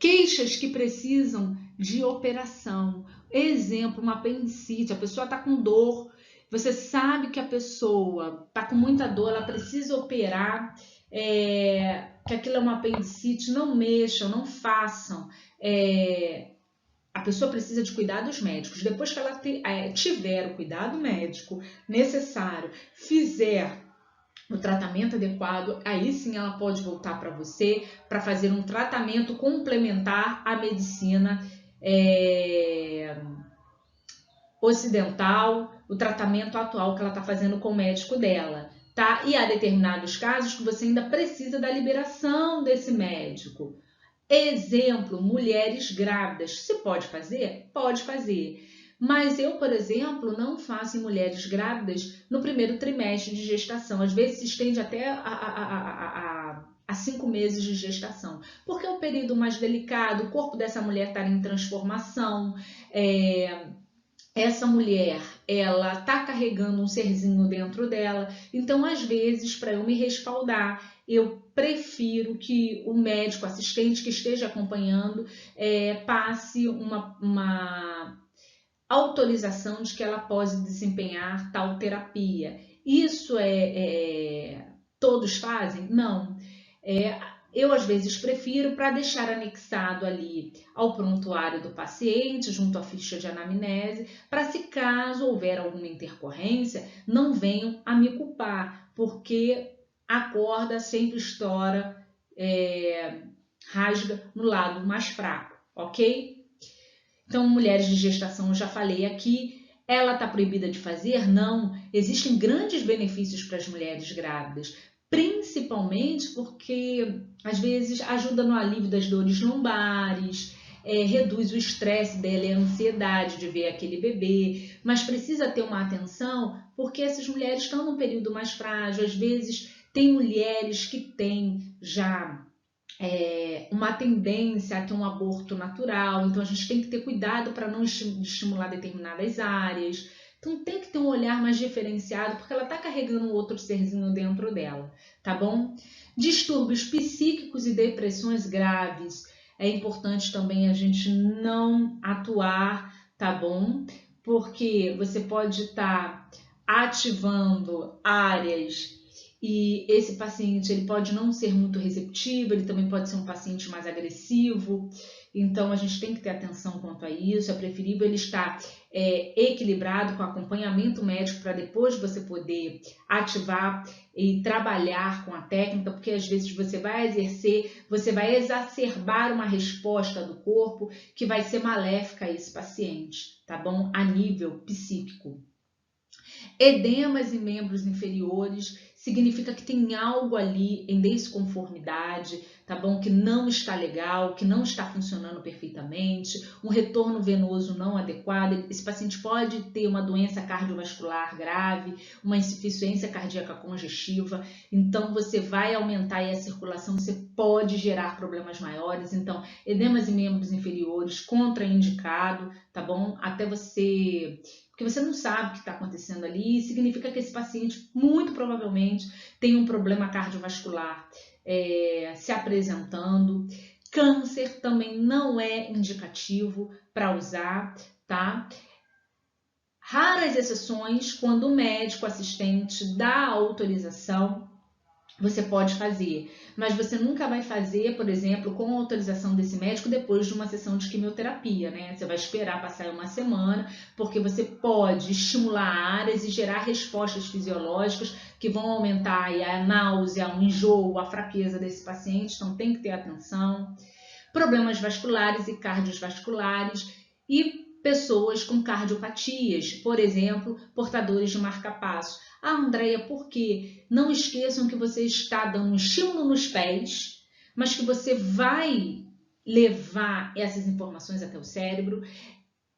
Queixas que precisam de operação. Exemplo, uma apendicite, a pessoa está com dor, você sabe que a pessoa está com muita dor, ela precisa operar, que aquilo é uma apendicite, não mexam, não façam. A pessoa precisa de cuidados médicos. Depois que ela tiver o cuidado médico necessário, fizer o tratamento adequado, aí sim ela pode voltar para você para fazer um tratamento complementar à medicina ocidental, o tratamento atual que ela está fazendo com o médico dela, tá? E há determinados casos que você ainda precisa da liberação desse médico. Exemplo, mulheres grávidas. Se pode fazer? Pode fazer. Mas eu, por exemplo, não faço em mulheres grávidas no primeiro trimestre de gestação. Às vezes se estende até a 5 meses de gestação. Porque é o período mais delicado, o corpo dessa mulher está em transformação. Essa mulher, ela está carregando um serzinho dentro dela. Então, às vezes, para eu me respaldar, eu prefiro que o médico assistente que esteja acompanhando passe uma autorização de que ela pode desempenhar tal terapia. Isso todos fazem? Não. Eu, às vezes, prefiro para deixar anexado ali ao prontuário do paciente, junto à ficha de anamnese, para se caso houver alguma intercorrência, não venham a me culpar, porque a corda sempre estoura, rasga no lado mais fraco, ok? Então, mulheres de gestação, eu já falei aqui, ela está proibida de fazer? Não. Existem grandes benefícios para as mulheres grávidas, principalmente porque, às vezes, ajuda no alívio das dores lombares, reduz o estresse dela e a ansiedade de ver aquele bebê, mas precisa ter uma atenção porque essas mulheres estão num período mais frágil, às vezes tem mulheres que têm já uma tendência a ter um aborto natural, então a gente tem que ter cuidado para não estimular determinadas áreas. Então tem que ter um olhar mais diferenciado, porque ela está carregando um outro serzinho dentro dela, tá bom? Distúrbios psíquicos e depressões graves. É importante também a gente não atuar, tá bom? Porque você pode estar ativando áreas e esse paciente ele pode não ser muito receptivo, ele também pode ser um paciente mais agressivo, então a gente tem que ter atenção quanto a isso. É preferível ele estar equilibrado com acompanhamento médico para depois você poder ativar e trabalhar com a técnica, porque às vezes você vai exercer, você vai exacerbar uma resposta do corpo que vai ser maléfica a esse paciente, tá bom? A nível psíquico. Edemas em membros inferiores significa que tem algo ali em desconformidade, tá bom? Que não está legal, que não está funcionando perfeitamente, um retorno venoso não adequado. Esse paciente pode ter uma doença cardiovascular grave, uma insuficiência cardíaca congestiva, então você vai aumentar aí a circulação, você pode gerar problemas maiores. Então, edemas em membros inferiores, contraindicado, tá bom? Até você... porque você não sabe o que está acontecendo ali, e significa que esse paciente, muito provavelmente, tem um problema cardiovascular se apresentando. Câncer também não é indicativo para usar, tá? Raras exceções, quando o médico assistente dá autorização, você pode fazer, mas você nunca vai fazer, por exemplo, com a autorização desse médico depois de uma sessão de quimioterapia, né? Você vai esperar passar uma semana, porque você pode estimular áreas e gerar respostas fisiológicas que vão aumentar aí a náusea, o enjoo, a fraqueza desse paciente, então tem que ter atenção. Problemas vasculares e cardiovasculares e pessoas com cardiopatias, por exemplo, portadores de marca-passo. Ah, Andréia, por quê? Não esqueçam que você está dando um estímulo nos pés, mas que você vai levar essas informações até o cérebro,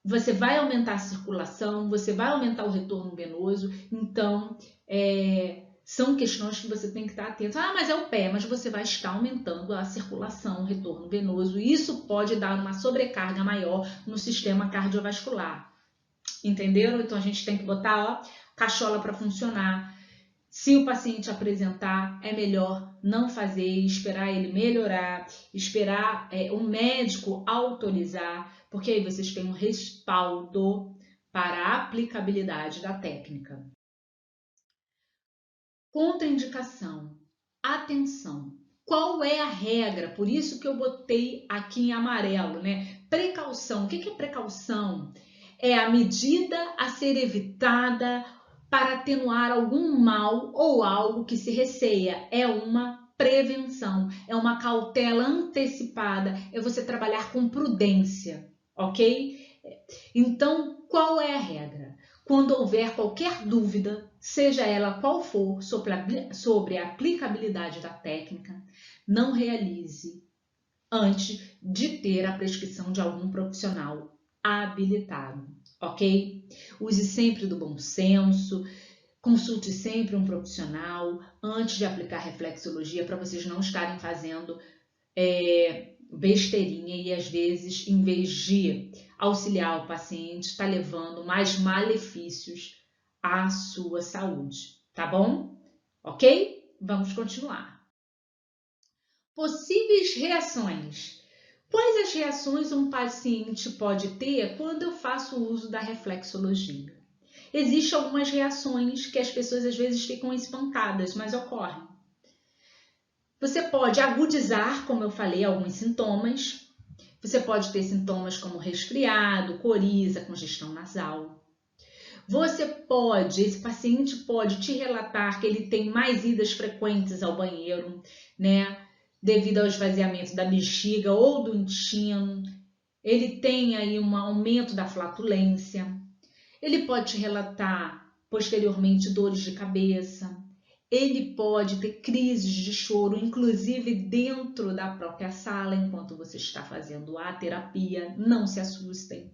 você vai aumentar a circulação, você vai aumentar o retorno venoso, então São questões que você tem que estar atento. Ah, mas é o pé, mas você vai estar aumentando a circulação, o retorno venoso. E isso pode dar uma sobrecarga maior no sistema cardiovascular. Entenderam? Então a gente tem que botar, ó, cachola para funcionar. Se o paciente apresentar, é melhor não fazer, esperar ele melhorar, esperar o médico autorizar, porque aí vocês têm um respaldo para a aplicabilidade da técnica. Contraindicação. Atenção. Qual é a regra? Por isso que eu botei aqui em amarelo, né? Precaução. O que é precaução? É a medida a ser evitada para atenuar algum mal ou algo que se receia. É uma prevenção, é uma cautela antecipada, é você trabalhar com prudência, ok? Então, qual é a regra? Quando houver qualquer dúvida, seja ela qual for, sobre a aplicabilidade da técnica, não realize antes de ter a prescrição de algum profissional habilitado, ok? Use sempre do bom senso, consulte sempre um profissional antes de aplicar reflexologia para vocês não estarem fazendo besteirinha e às vezes, em vez de auxiliar o paciente, está levando mais malefícios à sua saúde, tá bom? Ok? Vamos continuar. Possíveis reações. Quais as reações um paciente pode ter quando eu faço uso da reflexologia? Existem algumas reações que as pessoas às vezes ficam espantadas, mas ocorrem. Você pode agudizar, como eu falei, alguns sintomas. Você pode ter sintomas como resfriado, coriza, congestão nasal. Esse paciente pode te relatar que ele tem mais idas frequentes ao banheiro, né? Devido ao esvaziamento da bexiga ou do intestino. Ele tem aí um aumento da flatulência. Ele pode te relatar posteriormente dores de cabeça. Ele pode ter crises de choro, inclusive dentro da própria sala, enquanto você está fazendo a terapia. Não se assustem.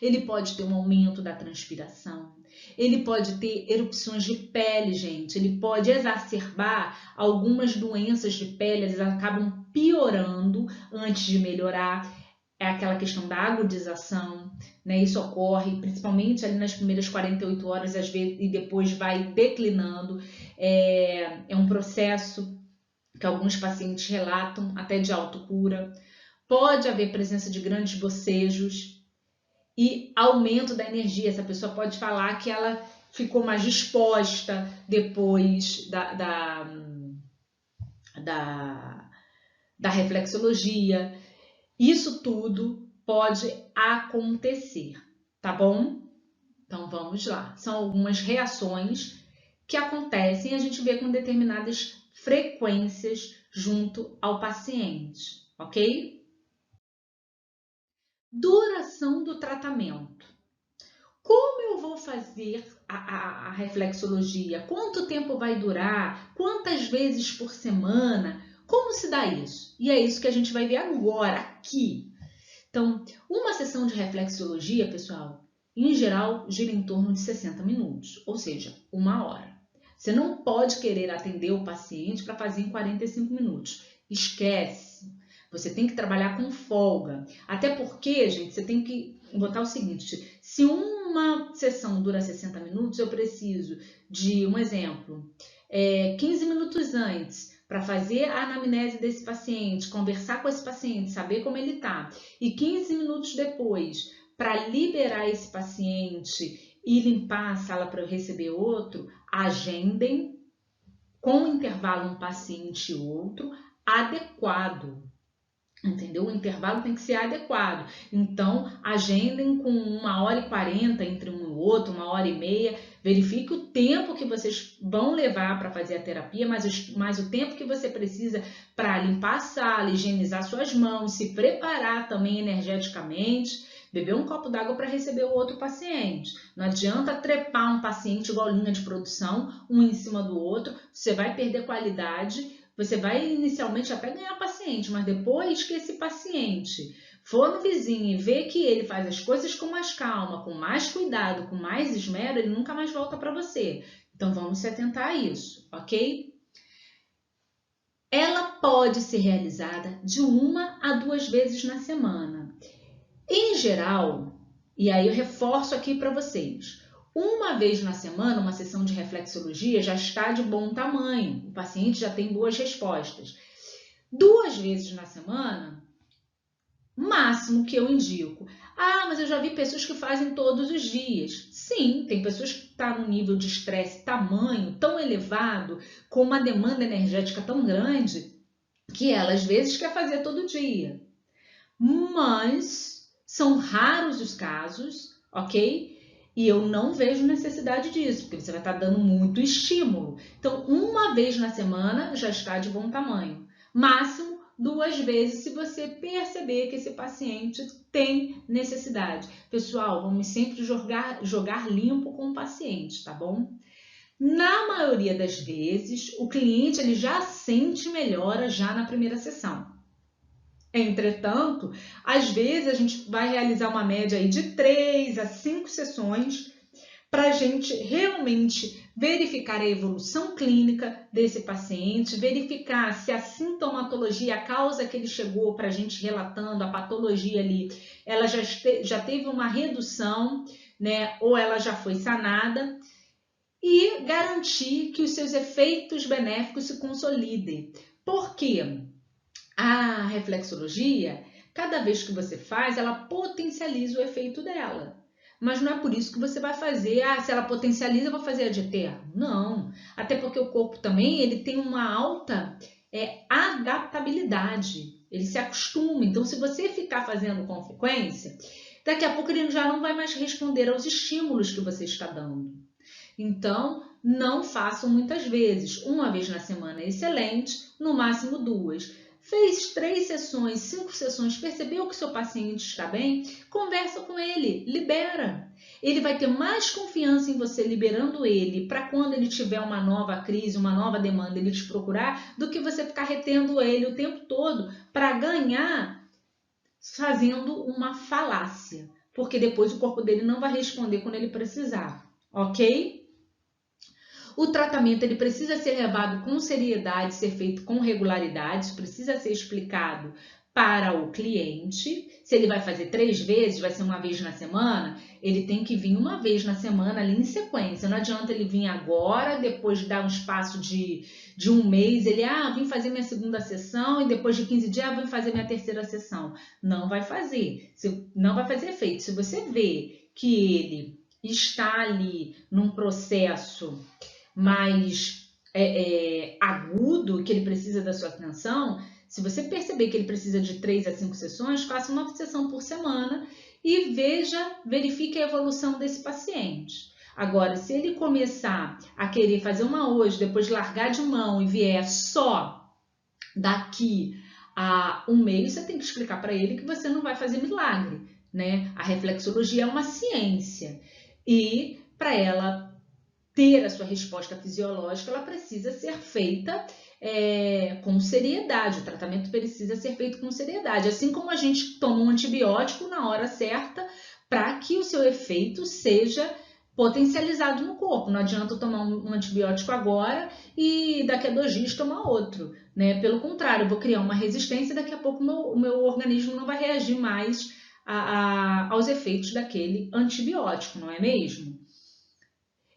Ele pode ter um aumento da transpiração. Ele pode ter erupções de pele, gente. Ele pode exacerbar algumas doenças de pele. Eles acabam piorando antes de melhorar. É aquela questão da agudização, né? Isso ocorre principalmente ali nas primeiras 48 horas, às vezes, e depois vai declinando. É um processo que alguns pacientes relatam até de autocura. Pode haver presença de grandes bocejos e aumento da energia. Essa pessoa pode falar que ela ficou mais disposta depois da reflexologia. Isso tudo pode acontecer, tá bom? Então vamos lá. São algumas reações que acontecem e a gente vê com determinadas frequências junto ao paciente, ok? Duração do tratamento. Como eu vou fazer a reflexologia? Quanto tempo vai durar? Quantas vezes por semana? Como se dá isso? E é isso que a gente vai ver agora, aqui. Então, uma sessão de reflexologia, pessoal, em geral, gira em torno de 60 minutos, ou seja, 1 hora. Você não pode querer atender o paciente para fazer em 45 minutos. Esquece. Você tem que trabalhar com folga. Até porque, gente, você tem que botar o seguinte: se uma sessão dura 60 minutos, eu preciso de, um exemplo, 15 minutos antes para fazer a anamnese desse paciente, conversar com esse paciente, saber como ele está, e 15 minutos depois para liberar esse paciente e limpar a sala para eu receber outro, agendem com intervalo um paciente e outro adequado. Entendeu? O intervalo tem que ser adequado. Então, agendem com 1h40 entre um e o outro, 1h30. Verifique o tempo que vocês vão levar para fazer a terapia, mas o tempo que você precisa para limpar a sala, higienizar suas mãos, se preparar também energeticamente, beber um copo d'água para receber o outro paciente. Não adianta trepar um paciente igual linha de produção, um em cima do outro, você vai perder qualidade. Você vai inicialmente até ganhar paciente, mas depois que esse paciente for no vizinho e ver que ele faz as coisas com mais calma, com mais cuidado, com mais esmero, ele nunca mais volta para você. Então, vamos se atentar a isso, ok? Ela pode ser realizada de 1 a 2 vezes na semana. Em geral, e aí eu reforço aqui para vocês, 1 vez na semana, uma sessão de reflexologia já está de bom tamanho, o paciente já tem boas respostas. 2 vezes na semana, máximo que eu indico. Ah, mas eu já vi pessoas que fazem todos os dias. Sim, tem pessoas que estão num nível de estresse tamanho tão elevado, com uma demanda energética tão grande, que ela às vezes quer fazer todo dia. Mas são raros os casos, ok? E eu não vejo necessidade disso, porque você vai estar dando muito estímulo. Então, 1 vez na semana já está de bom tamanho. Máximo 2 vezes se você perceber que esse paciente tem necessidade. Pessoal, vamos sempre jogar limpo com o paciente, tá bom? Na maioria das vezes, o cliente ele já sente melhora já na primeira sessão. Entretanto, às vezes a gente vai realizar uma média aí de 3 a 5 sessões para a gente realmente verificar a evolução clínica desse paciente, verificar se a sintomatologia, a causa que ele chegou para a gente relatando, a patologia ali, ela já teve uma redução, né, ou ela já foi sanada, e garantir que os seus efeitos benéficos se consolidem. Por quê? A reflexologia, cada vez que você faz, ela potencializa o efeito dela. Mas não é por isso que você vai fazer, se ela potencializa, eu vou fazer a de eterno. Não, até porque o corpo também ele tem uma alta adaptabilidade, ele se acostuma. Então, se você ficar fazendo com frequência, daqui a pouco ele já não vai mais responder aos estímulos que você está dando. Então, não façam muitas vezes. 1 vez na semana é excelente, no máximo 2. Fez 3 sessões, 5 sessões, percebeu que seu paciente está bem? Conversa com ele, libera. Ele vai ter mais confiança em você liberando ele para quando ele tiver uma nova crise, uma nova demanda, ele te procurar, do que você ficar retendo ele o tempo todo para ganhar fazendo uma falácia. Porque depois o corpo dele não vai responder quando ele precisar, ok? O tratamento ele precisa ser levado com seriedade, ser feito com regularidade, isso precisa ser explicado para o cliente. Se ele vai fazer 3 vezes, vai ser 1 vez na semana, ele tem que vir 1 vez na semana ali em sequência. Não adianta ele vir agora, depois dar um espaço de 1 mês, ele, vim fazer minha segunda sessão e depois de 15 dias, vim fazer minha terceira sessão. Não vai fazer, não vai fazer efeito. Se você vê que ele está ali num processo mais agudo, que ele precisa da sua atenção, se você perceber que ele precisa de 3 a 5 sessões, faça uma sessão por semana e verifique a evolução desse paciente. Agora, se ele começar a querer fazer uma hoje, depois largar de mão e vier só daqui a 1 mês, você tem que explicar para ele que você não vai fazer milagre, né? A reflexologia é uma ciência e para ela ter a sua resposta fisiológica, ela precisa ser feita com seriedade. O tratamento precisa ser feito com seriedade. Assim como a gente toma um antibiótico na hora certa para que o seu efeito seja potencializado no corpo. Não adianta tomar um antibiótico agora e daqui a 2 dias tomar outro, né? Pelo contrário, eu vou criar uma resistência e daqui a pouco o meu organismo não vai reagir mais aos efeitos daquele antibiótico, não é mesmo?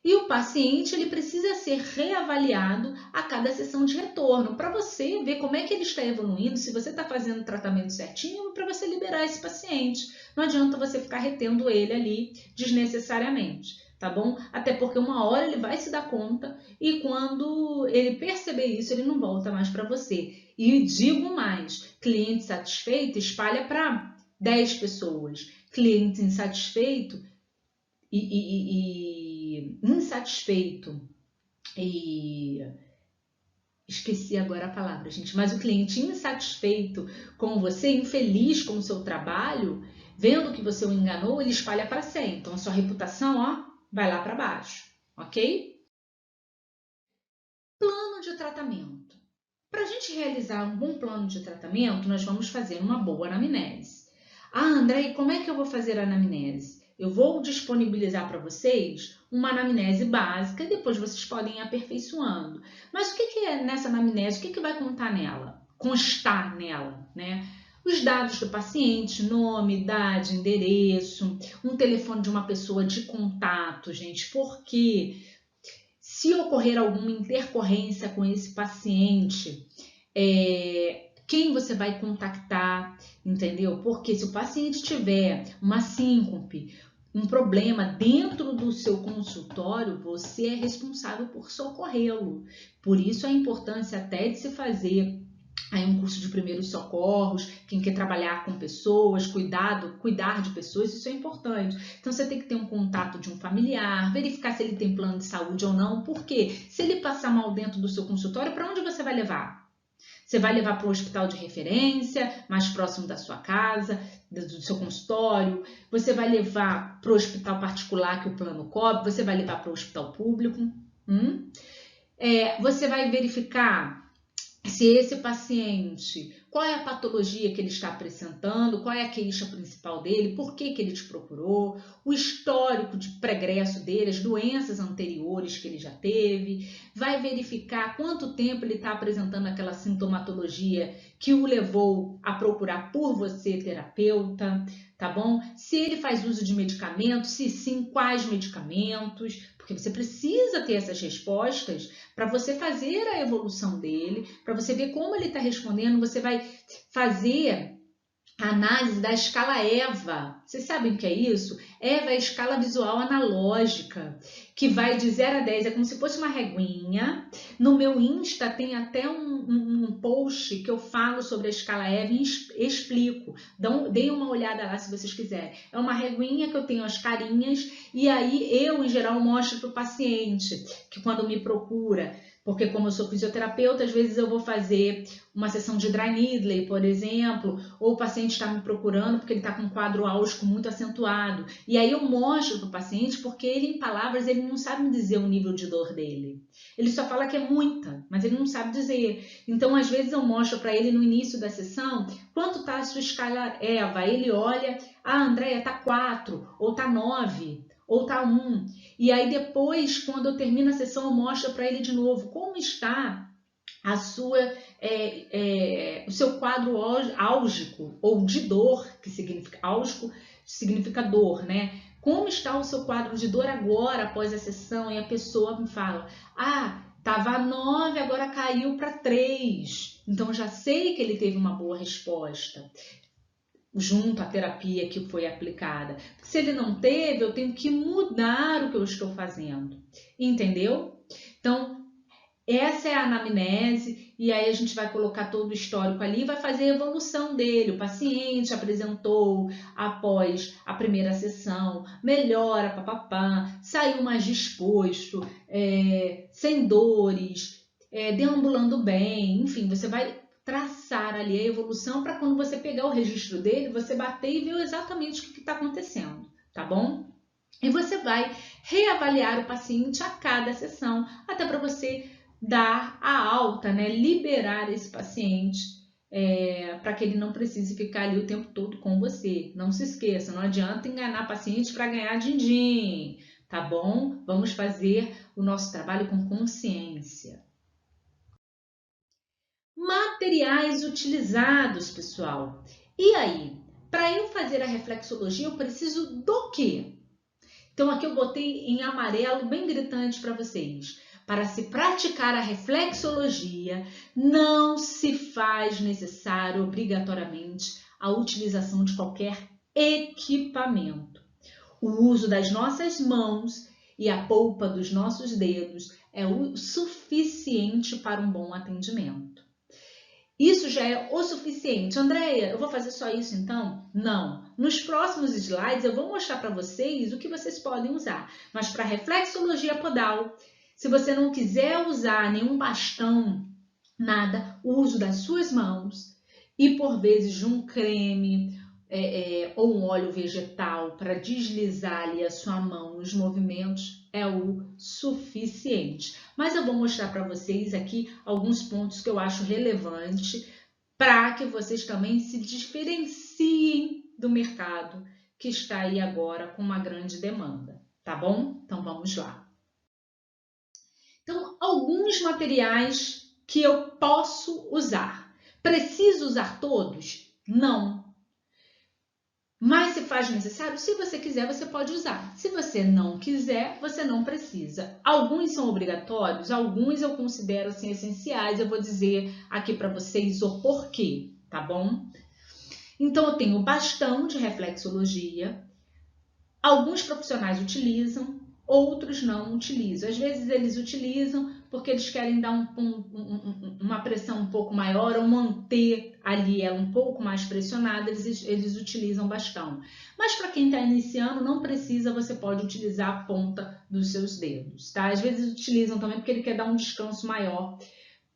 E o paciente ele precisa ser reavaliado a cada sessão de retorno, para você ver como é que ele está evoluindo, se você está fazendo o tratamento certinho, para você liberar esse paciente. Não adianta você ficar retendo ele ali desnecessariamente, tá bom? Até porque uma hora ele vai se dar conta e quando ele perceber isso, ele não volta mais para você. E digo mais, cliente satisfeito espalha para 10 pessoas. Cliente insatisfeito insatisfeito e esqueci agora a palavra, gente, mas o cliente insatisfeito com você, infeliz com o seu trabalho, vendo que você o enganou, ele espalha para 100. Então a sua reputação, vai lá para baixo, ok? Plano de tratamento. Para a gente realizar um bom plano de tratamento, nós vamos fazer uma boa anamnese. André, como é que eu vou fazer a anamnese? Eu vou disponibilizar para vocês uma anamnese básica e depois vocês podem ir aperfeiçoando. Mas o que é nessa anamnese? O que vai constar nela, né? Os dados do paciente, nome, idade, endereço, um telefone de uma pessoa de contato, gente, porque se ocorrer alguma intercorrência com esse paciente, quem você vai contactar, entendeu? Porque se o paciente tiver uma síncope, um problema dentro do seu consultório, você é responsável por socorrê-lo. Por isso a importância até de se fazer aí um curso de primeiros socorros, quem quer trabalhar com pessoas, cuidar de pessoas, isso é importante. Então você tem que ter um contato de um familiar, verificar se ele tem plano de saúde ou não, porque se ele passar mal dentro do seu consultório, para onde você vai levar? Você vai levar para o hospital de referência, mais próximo da sua casa, do seu consultório, você vai levar para o hospital particular que o plano cobre, você vai levar para o hospital público. Você vai verificar se esse paciente, qual é a patologia que ele está apresentando, qual é a queixa principal dele, por que ele te procurou, o histórico de pregresso dele, as doenças anteriores que ele já teve, vai verificar quanto tempo ele está apresentando aquela sintomatologia que o levou a procurar por você, terapeuta, tá bom? Se ele faz uso de medicamentos, se sim, quais medicamentos, porque você precisa ter essas respostas para você fazer a evolução dele, para você ver como ele está respondendo. Você vai fazer a análise da escala EVA. Vocês sabem o que é isso? EVA é a escala visual analógica, que vai de 0 a 10, é como se fosse uma reguinha. No meu Insta tem até um post que eu falo sobre a escala EVA e explico. Deem uma olhada lá se vocês quiserem. É uma reguinha que eu tenho as carinhas e aí eu, em geral, mostro para o paciente que quando me procura, porque como eu sou fisioterapeuta, às vezes eu vou fazer uma sessão de dry needling, por exemplo, ou o paciente está me procurando porque ele está com um quadro álgico muito acentuado. E aí eu mostro para o paciente porque ele, em palavras, ele não sabe me dizer o nível de dor dele. Ele só fala que é muita, mas ele não sabe dizer. Então, às vezes eu mostro para ele no início da sessão quanto está a sua escala EVA. Ele olha, Andréia, está 4 ou está 9. Ou tá 1. E aí depois, quando eu termino a sessão, eu mostro para ele de novo como está a sua, o seu quadro álgico ou de dor, que significa álgico, significa dor, né? Como está o seu quadro de dor agora, após a sessão? E a pessoa me fala, estava 9, agora caiu para 3. Então já sei que ele teve uma boa resposta junto à terapia que foi aplicada. Porque se ele não teve, eu tenho que mudar o que eu estou fazendo. Entendeu? Então, essa é a anamnese e aí a gente vai colocar todo o histórico ali e vai fazer a evolução dele. O paciente apresentou após a primeira sessão, melhora, papapá, saiu mais disposto, sem dores, deambulando bem, enfim, você vai traçar ali a evolução para quando você pegar o registro dele, você bater e ver exatamente o que está acontecendo, tá bom? E você vai reavaliar o paciente a cada sessão, até para você dar a alta, né? Liberar esse paciente para que ele não precise ficar ali o tempo todo com você. Não se esqueça, não adianta enganar paciente para ganhar din-din, tá bom? Vamos fazer o nosso trabalho com consciência. Materiais utilizados, pessoal. E aí, para eu fazer a reflexologia, eu preciso do quê? Então, aqui eu botei em amarelo bem gritante para vocês. Para se praticar a reflexologia, não se faz necessário obrigatoriamente a utilização de qualquer equipamento. O uso das nossas mãos e a polpa dos nossos dedos é o suficiente para um bom atendimento. Isso já é o suficiente. Andréia, eu vou fazer só isso então? Não. Nos próximos slides eu vou mostrar para vocês o que vocês podem usar. Mas para reflexologia podal, se você não quiser usar nenhum bastão, nada, o uso das suas mãos e por vezes de um creme ou um óleo vegetal para deslizar ali a sua mão nos movimentos é o suficiente. Mas eu vou mostrar para vocês aqui alguns pontos que eu acho relevante para que vocês também se diferenciem do mercado que está aí agora com uma grande demanda, tá bom? Então vamos lá. Então, alguns materiais que eu posso usar. Preciso usar todos? Não. Mas se faz necessário, se você quiser, você pode usar. Se você não quiser, você não precisa. Alguns são obrigatórios, alguns eu considero assim essenciais. Eu vou dizer aqui para vocês o porquê, tá bom? Então, eu tenho o bastão de reflexologia. Alguns profissionais utilizam, outros não utilizam. Às vezes eles utilizam porque eles querem dar uma pressão um pouco maior ou manter ali ela um pouco mais pressionada, eles utilizam bastão. Mas para quem está iniciando, não precisa, você pode utilizar a ponta dos seus dedos, tá? Às vezes utilizam também porque ele quer dar um descanso maior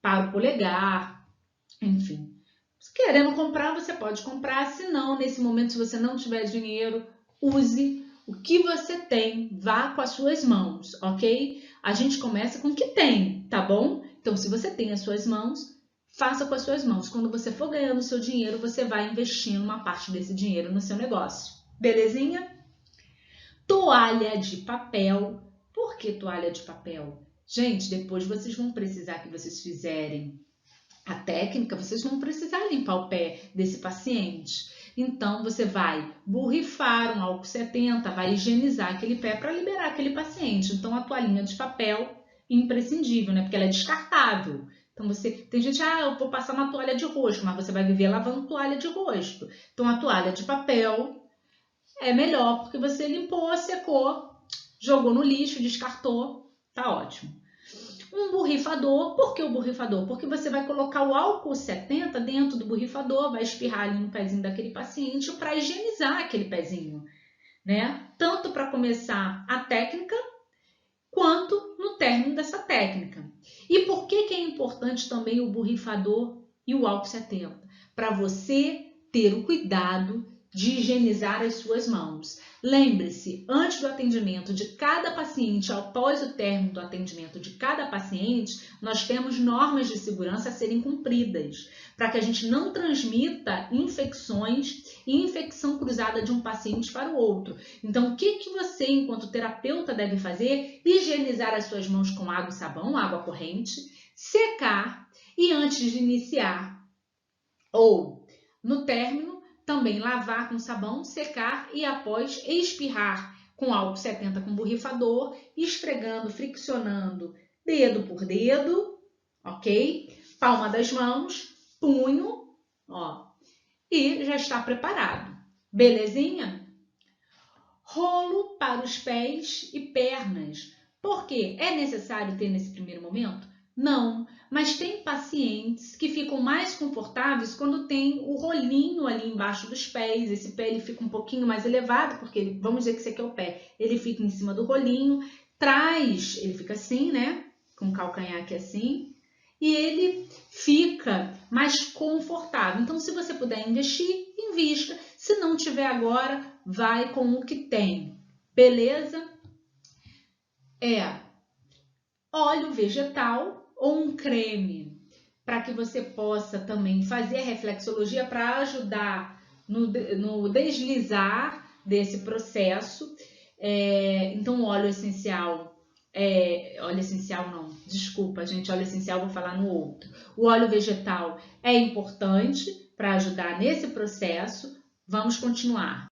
para o polegar, enfim. Se querendo comprar, você pode comprar. Se não, nesse momento, se você não tiver dinheiro, use o que você tem, vá com as suas mãos, ok? A gente começa com o que tem, tá bom? Então, se você tem as suas mãos, faça com as suas mãos. Quando você for ganhando o seu dinheiro, você vai investindo uma parte desse dinheiro no seu negócio. Belezinha? Toalha de papel. Por que toalha de papel? Gente, depois vocês vão precisar que vocês fizerem a técnica, vocês vão precisar limpar o pé desse paciente. Então, você vai borrifar um álcool 70, vai higienizar aquele pé para liberar aquele paciente. Então, a toalhinha de papel, imprescindível, né? Porque ela é descartável. Então, tem gente, eu vou passar uma toalha de rosto, mas você vai viver lavando toalha de rosto. Então, a toalha de papel é melhor, porque você limpou, secou, jogou no lixo, descartou, tá ótimo. Um borrifador, por que o borrifador? Porque você vai colocar o álcool 70 dentro do borrifador, vai espirrar ali no pezinho daquele paciente para higienizar aquele pezinho, né? Tanto para começar a técnica, quanto no término dessa técnica. E por que é importante também o borrifador e o álcool 70? Para você ter o cuidado de higienizar as suas mãos. Lembre-se, antes do atendimento de cada paciente, após o término do atendimento de cada paciente, nós temos normas de segurança a serem cumpridas, para que a gente não transmita infecções e infecção cruzada de um paciente para o outro. Então, o que você, enquanto terapeuta, deve fazer? Higienizar as suas mãos com água e sabão, água corrente, secar e antes de iniciar ou no término, também lavar com sabão, secar e após espirrar com álcool 70 com borrifador, esfregando, friccionando dedo por dedo, ok? Palma das mãos, punho, ó, e já está preparado. Belezinha? Rolo para os pés e pernas. Por quê? É necessário ter nesse primeiro momento? Não, mas tem pacientes que ficam mais confortáveis quando tem o rolinho ali embaixo dos pés. Esse pé ele fica um pouquinho mais elevado, porque vamos dizer que esse aqui é o pé. Ele fica em cima do rolinho, ele fica assim, né? Com o calcanhar aqui assim. E ele fica mais confortável. Então, se você puder investir, invista. Se não tiver agora, vai com o que tem. Beleza? Óleo vegetal ou um creme, para que você possa também fazer a reflexologia para ajudar no deslizar desse processo. Então, óleo essencial não, desculpa, gente, óleo essencial vou falar no outro. O óleo vegetal é importante para ajudar nesse processo. Vamos continuar.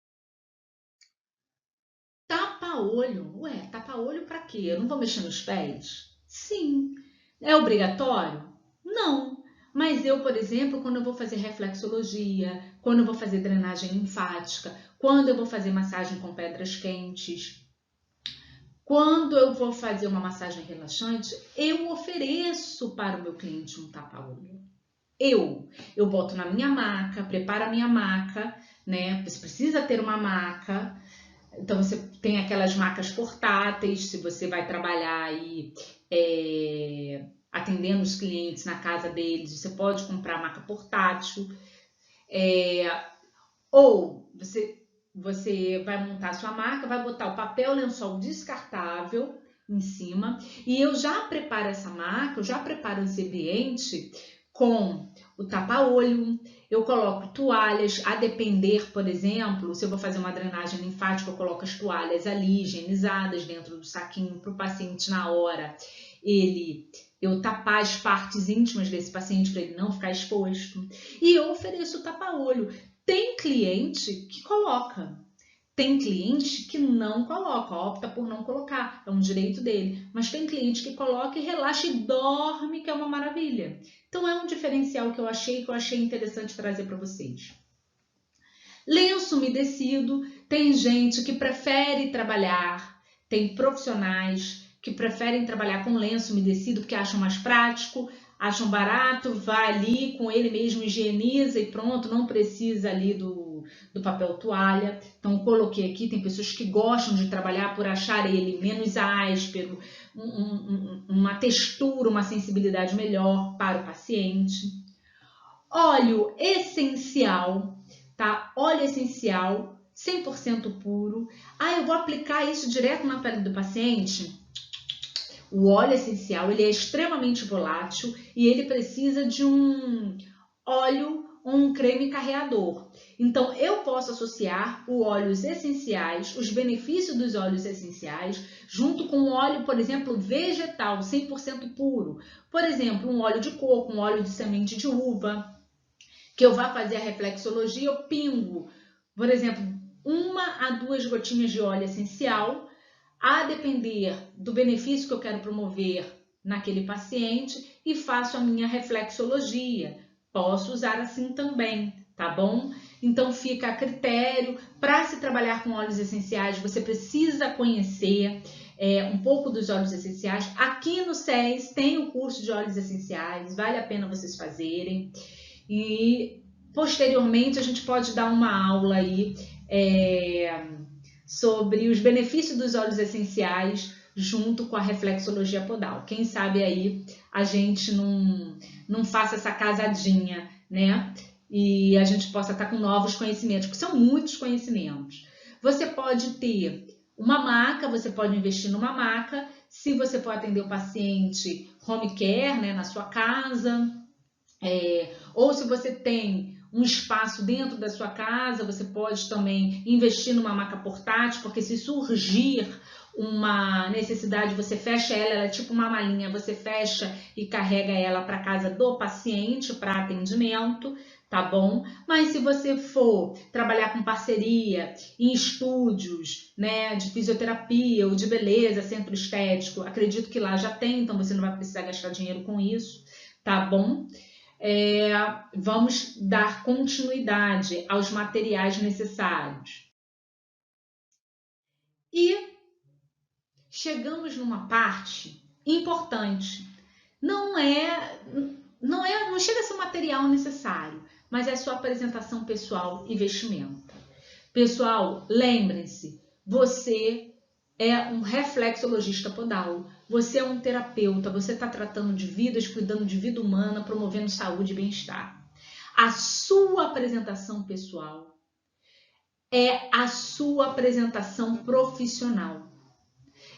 Tapa-olho. Ué, tapa-olho para quê? Eu não vou mexer nos pés? Sim. É obrigatório? Não. Mas eu, por exemplo, quando eu vou fazer reflexologia, quando eu vou fazer drenagem linfática, quando eu vou fazer massagem com pedras quentes, quando eu vou fazer uma massagem relaxante, eu ofereço para o meu cliente um tapa-olho. Eu boto na minha maca, preparo a minha maca, né? Você precisa ter uma maca. Então, você tem aquelas macas portáteis, se você vai trabalhar aí atendendo os clientes na casa deles, você pode comprar maca portátil. Ou você vai montar a sua maca, vai botar o papel lençol descartável em cima. E eu já preparo essa maca, eu já preparo esse ambiente com o tapa-olho, Eu coloco toalhas, a depender, por exemplo, se eu vou fazer uma drenagem linfática, eu coloco as toalhas ali, higienizadas dentro do saquinho, para o paciente na hora, eu tapar as partes íntimas desse paciente para ele não ficar exposto. E eu ofereço tapa-olho. Tem cliente que coloca. Tem cliente que não coloca, opta por não colocar, é um direito dele. Mas tem cliente que coloca e relaxa e dorme, que é uma maravilha. Então é um diferencial que eu achei interessante trazer para vocês. Lenço umedecido, tem gente que prefere trabalhar, tem profissionais que preferem trabalhar com lenço umedecido porque acham mais prático, acham barato, vai ali com ele mesmo, higieniza e pronto, não precisa ali do papel toalha. Então coloquei aqui, tem pessoas que gostam de trabalhar por achar ele menos áspero, uma textura, uma sensibilidade melhor para o paciente. Óleo essencial, tá? Óleo essencial, 100% puro. Ah, eu vou aplicar isso direto na pele do paciente? O óleo essencial, ele é extremamente volátil e ele precisa de um óleo ou um creme carreador. Então, eu posso associar os óleos essenciais, os benefícios dos óleos essenciais, junto com um óleo, por exemplo, vegetal, 100% puro. Por exemplo, um óleo de coco, um óleo de semente de uva, que eu vá fazer a reflexologia, eu pingo, por exemplo, 1 a 2 gotinhas de óleo essencial, a depender do benefício que eu quero promover naquele paciente, e faço a minha reflexologia. Posso usar assim também, tá bom? Então fica a critério. Para se trabalhar com óleos essenciais, você precisa conhecer um pouco dos óleos essenciais. Aqui no SES tem o curso de óleos essenciais, vale a pena vocês fazerem. E posteriormente a gente pode dar uma aula aí sobre os benefícios dos óleos essenciais junto com a reflexologia podal. Quem sabe aí a gente não faça essa casadinha, né? E a gente possa estar com novos conhecimentos, porque são muitos conhecimentos. Você pode ter uma maca, você pode investir numa maca, se você for atender o paciente home care, né, na sua casa, ou se você tem um espaço dentro da sua casa, você pode também investir numa maca portátil, porque se surgir uma necessidade, você fecha ela é tipo uma malinha, você fecha e carrega ela para casa do paciente para atendimento, tá bom? Mas se você for trabalhar com parceria em estúdios, né, de fisioterapia ou de beleza, centro estético, acredito que lá já tem, então você não vai precisar gastar dinheiro com isso, tá bom? Vamos dar continuidade aos materiais necessários. E chegamos numa parte importante. Não chega a ser o material necessário, mas é a sua apresentação pessoal e vestimenta. Pessoal, lembrem-se, você é um reflexologista podal, você é um terapeuta, você está tratando de vidas, cuidando de vida humana, promovendo saúde e bem-estar. A sua apresentação pessoal é a sua apresentação profissional.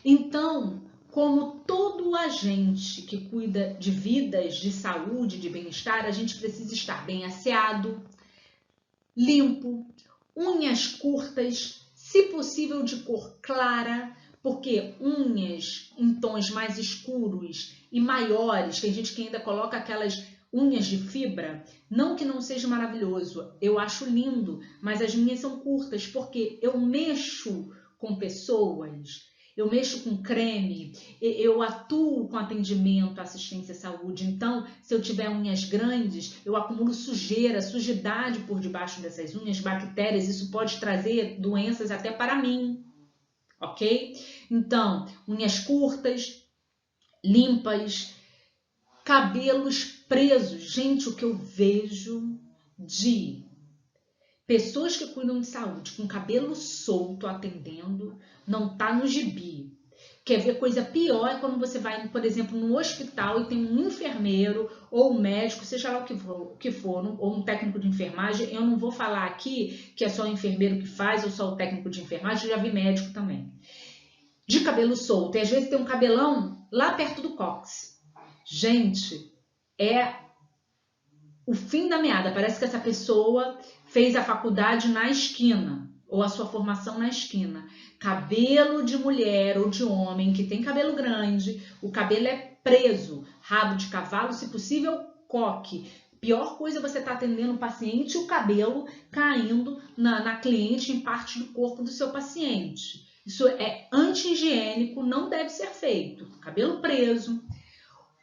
Então, como todo agente que cuida de vidas, de saúde, de bem-estar, a gente precisa estar bem asseado, limpo, unhas curtas, se possível de cor clara, porque unhas em tons mais escuros e maiores, tem gente que ainda coloca aquelas unhas de fibra, não que não seja maravilhoso, eu acho lindo, mas as minhas são curtas, porque eu mexo com pessoas, eu mexo com creme, eu atuo com atendimento, assistência à saúde. Então, se eu tiver unhas grandes, eu acumulo sujeira, sujidade por debaixo dessas unhas, bactérias, isso pode trazer doenças até para mim, ok? Então, unhas curtas, limpas, cabelos presos. Gente, o que eu vejo de pessoas que cuidam de saúde com cabelo solto atendendo, não tá no gibi. Quer ver coisa pior é quando você vai, por exemplo, no hospital e tem um enfermeiro ou um médico, seja lá o que for, ou um técnico de enfermagem. Eu não vou falar aqui que é só o enfermeiro que faz ou só o técnico de enfermagem, eu já vi médico também. De cabelo solto, e às vezes tem um cabelão lá perto do cóccix. Gente, é o fim da meada. Parece que essa pessoa fez a faculdade na esquina, ou a sua formação na esquina. Cabelo de mulher ou de homem que tem cabelo grande, o cabelo é preso, rabo de cavalo, se possível, coque. Pior coisa é você estar atendendo o paciente e o cabelo caindo na cliente, em parte do corpo do seu paciente. Isso é anti-higiênico, não deve ser feito. Cabelo preso.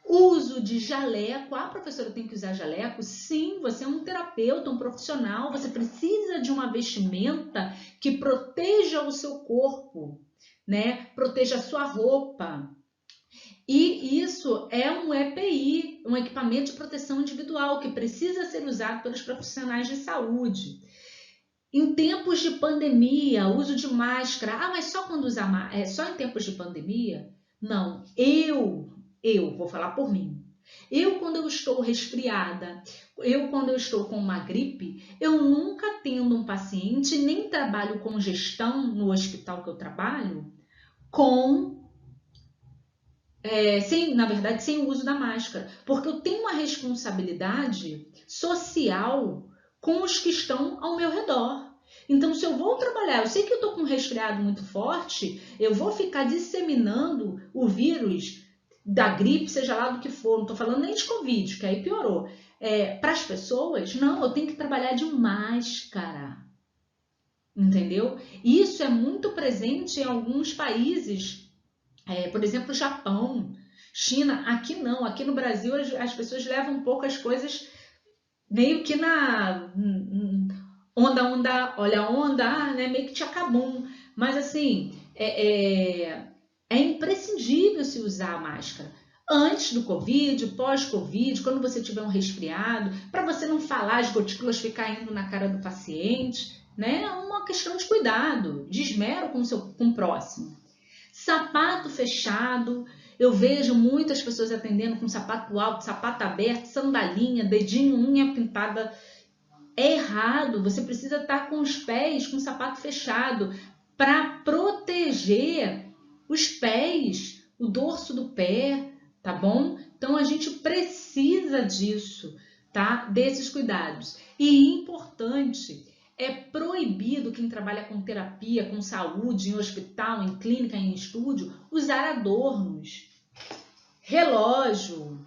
Uso de jaleco. Ah, professora, eu tenho que usar jaleco? Sim, você é um terapeuta, um profissional. Você precisa de uma vestimenta que proteja o seu corpo, né? Proteja a sua roupa. E isso é um EPI, um equipamento de proteção individual, que precisa ser usado pelos profissionais de saúde. Em tempos de pandemia, uso de máscara. Ah, mas só quando usar máscara? Só em tempos de pandemia? Não, eu vou falar por mim. Eu, quando eu estou resfriada, quando eu estou com uma gripe, eu nunca atendo um paciente, nem trabalho com gestão no hospital que eu trabalho, sem o uso da máscara, porque eu tenho uma responsabilidade social com os que estão ao meu redor. Então, se eu vou trabalhar, eu sei que eu estou com um resfriado muito forte, eu vou ficar disseminando o vírus da gripe, seja lá do que for, não estou falando nem de Covid, que aí piorou. Para as pessoas, não, eu tenho que trabalhar de máscara, entendeu? Isso é muito presente em alguns países, por exemplo, Japão, China. Aqui não, aqui no Brasil as pessoas levam um pouco as coisas meio que na onda, olha a onda, né? Meio que tchacabum. Mas assim, é imprescindível se usar a máscara. Antes do Covid, pós-Covid, quando você tiver um resfriado, para você não falar, as gotículas ficar indo na cara do paciente, né? É uma questão de cuidado, de esmero com o próximo. Sapato fechado, eu vejo muitas pessoas atendendo com sapato alto, sapato aberto, sandalinha, dedinho, unha pintada. É errado, você precisa estar com os pés com o sapato fechado para proteger os pés, o dorso do pé, tá bom? Então a gente precisa disso, tá? Desses cuidados. E importante, é proibido quem trabalha com terapia, com saúde, em hospital, em clínica, em estúdio, usar adornos, relógio,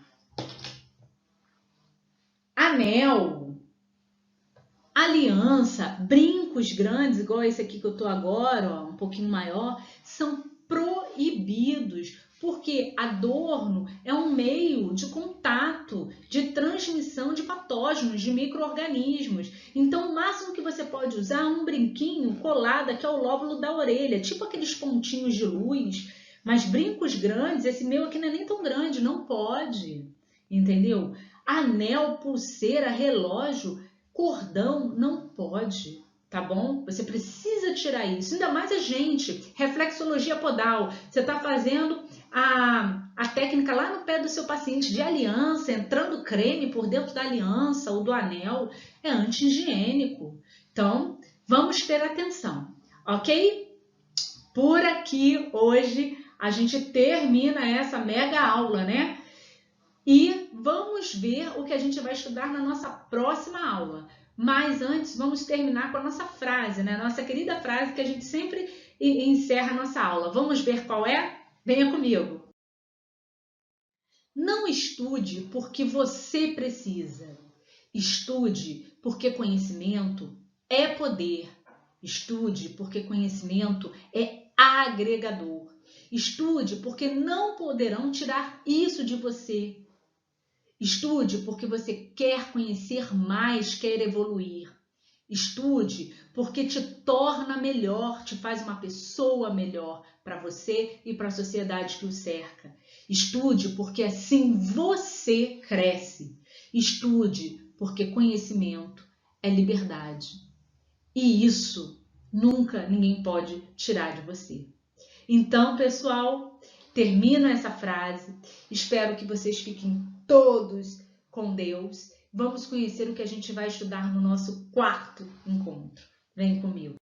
anel, aliança, brincos grandes, igual esse aqui que eu tô agora, ó, um pouquinho maior, são proibidos, porque adorno é um meio de contato, de transmissão de patógenos, de micro-organismos. Então, o máximo que você pode usar é um brinquinho colado aqui ao lóbulo da orelha, tipo aqueles pontinhos de luz, mas brincos grandes, esse meu aqui não é nem tão grande, não pode, entendeu? Anel, pulseira, relógio, cordão, não pode, tá bom? Você precisa tirar isso. Ainda mais a gente, reflexologia podal. Você está fazendo a técnica lá no pé do seu paciente de aliança, entrando creme por dentro da aliança ou do anel, é anti-higiênico. Então, vamos ter atenção, ok? Por aqui, hoje, a gente termina essa mega aula, né? E vamos ver o que a gente vai estudar na nossa próxima aula. Mas antes, vamos terminar com a nossa frase, né? Nossa querida frase que a gente sempre encerra a nossa aula. Vamos ver qual é? Venha comigo. Não estude porque você precisa. Estude porque conhecimento é poder. Estude porque conhecimento é agregador. Estude porque não poderão tirar isso de você. Estude porque você quer conhecer mais, quer evoluir. Estude porque te torna melhor, te faz uma pessoa melhor para você e para a sociedade que o cerca. Estude porque assim você cresce. Estude porque conhecimento é liberdade. E isso nunca ninguém pode tirar de você. Então, pessoal, termino essa frase. Espero que vocês fiquem todos com Deus. Vamos conhecer o que a gente vai estudar no nosso quarto encontro. Vem comigo.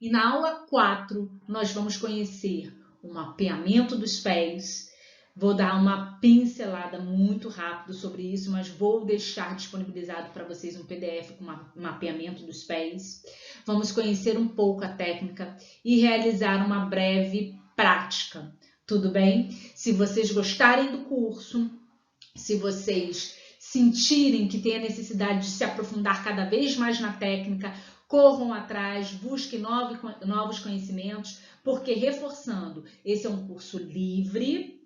E na aula 4, nós vamos conhecer o mapeamento dos pés, Vou dar uma pincelada muito rápido sobre isso, mas vou deixar disponibilizado para vocês um PDF com mapeamento dos pés. Vamos conhecer um pouco a técnica e realizar uma breve prática. Tudo bem? Se vocês gostarem do curso, se vocês sentirem que tem a necessidade de se aprofundar cada vez mais na técnica, corram atrás, busquem novos conhecimentos, porque, reforçando, esse é um curso livre,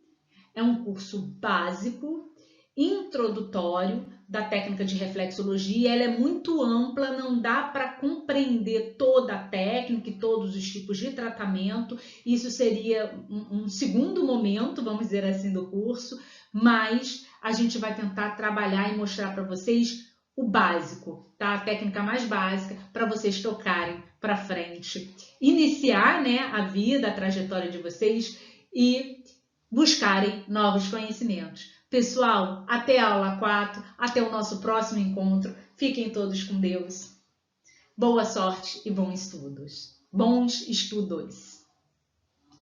é um curso básico, introdutório da técnica de reflexologia. Ela é muito ampla, não dá para compreender toda a técnica e todos os tipos de tratamento. Isso seria um segundo momento, vamos dizer assim, do curso, mas a gente vai tentar trabalhar e mostrar para vocês o básico, tá? A técnica mais básica para vocês tocarem para frente, iniciar, né, a vida, a trajetória de vocês e buscarem novos conhecimentos. Pessoal, até a aula 4, até o nosso próximo encontro. Fiquem todos com Deus. Boa sorte e bons estudos.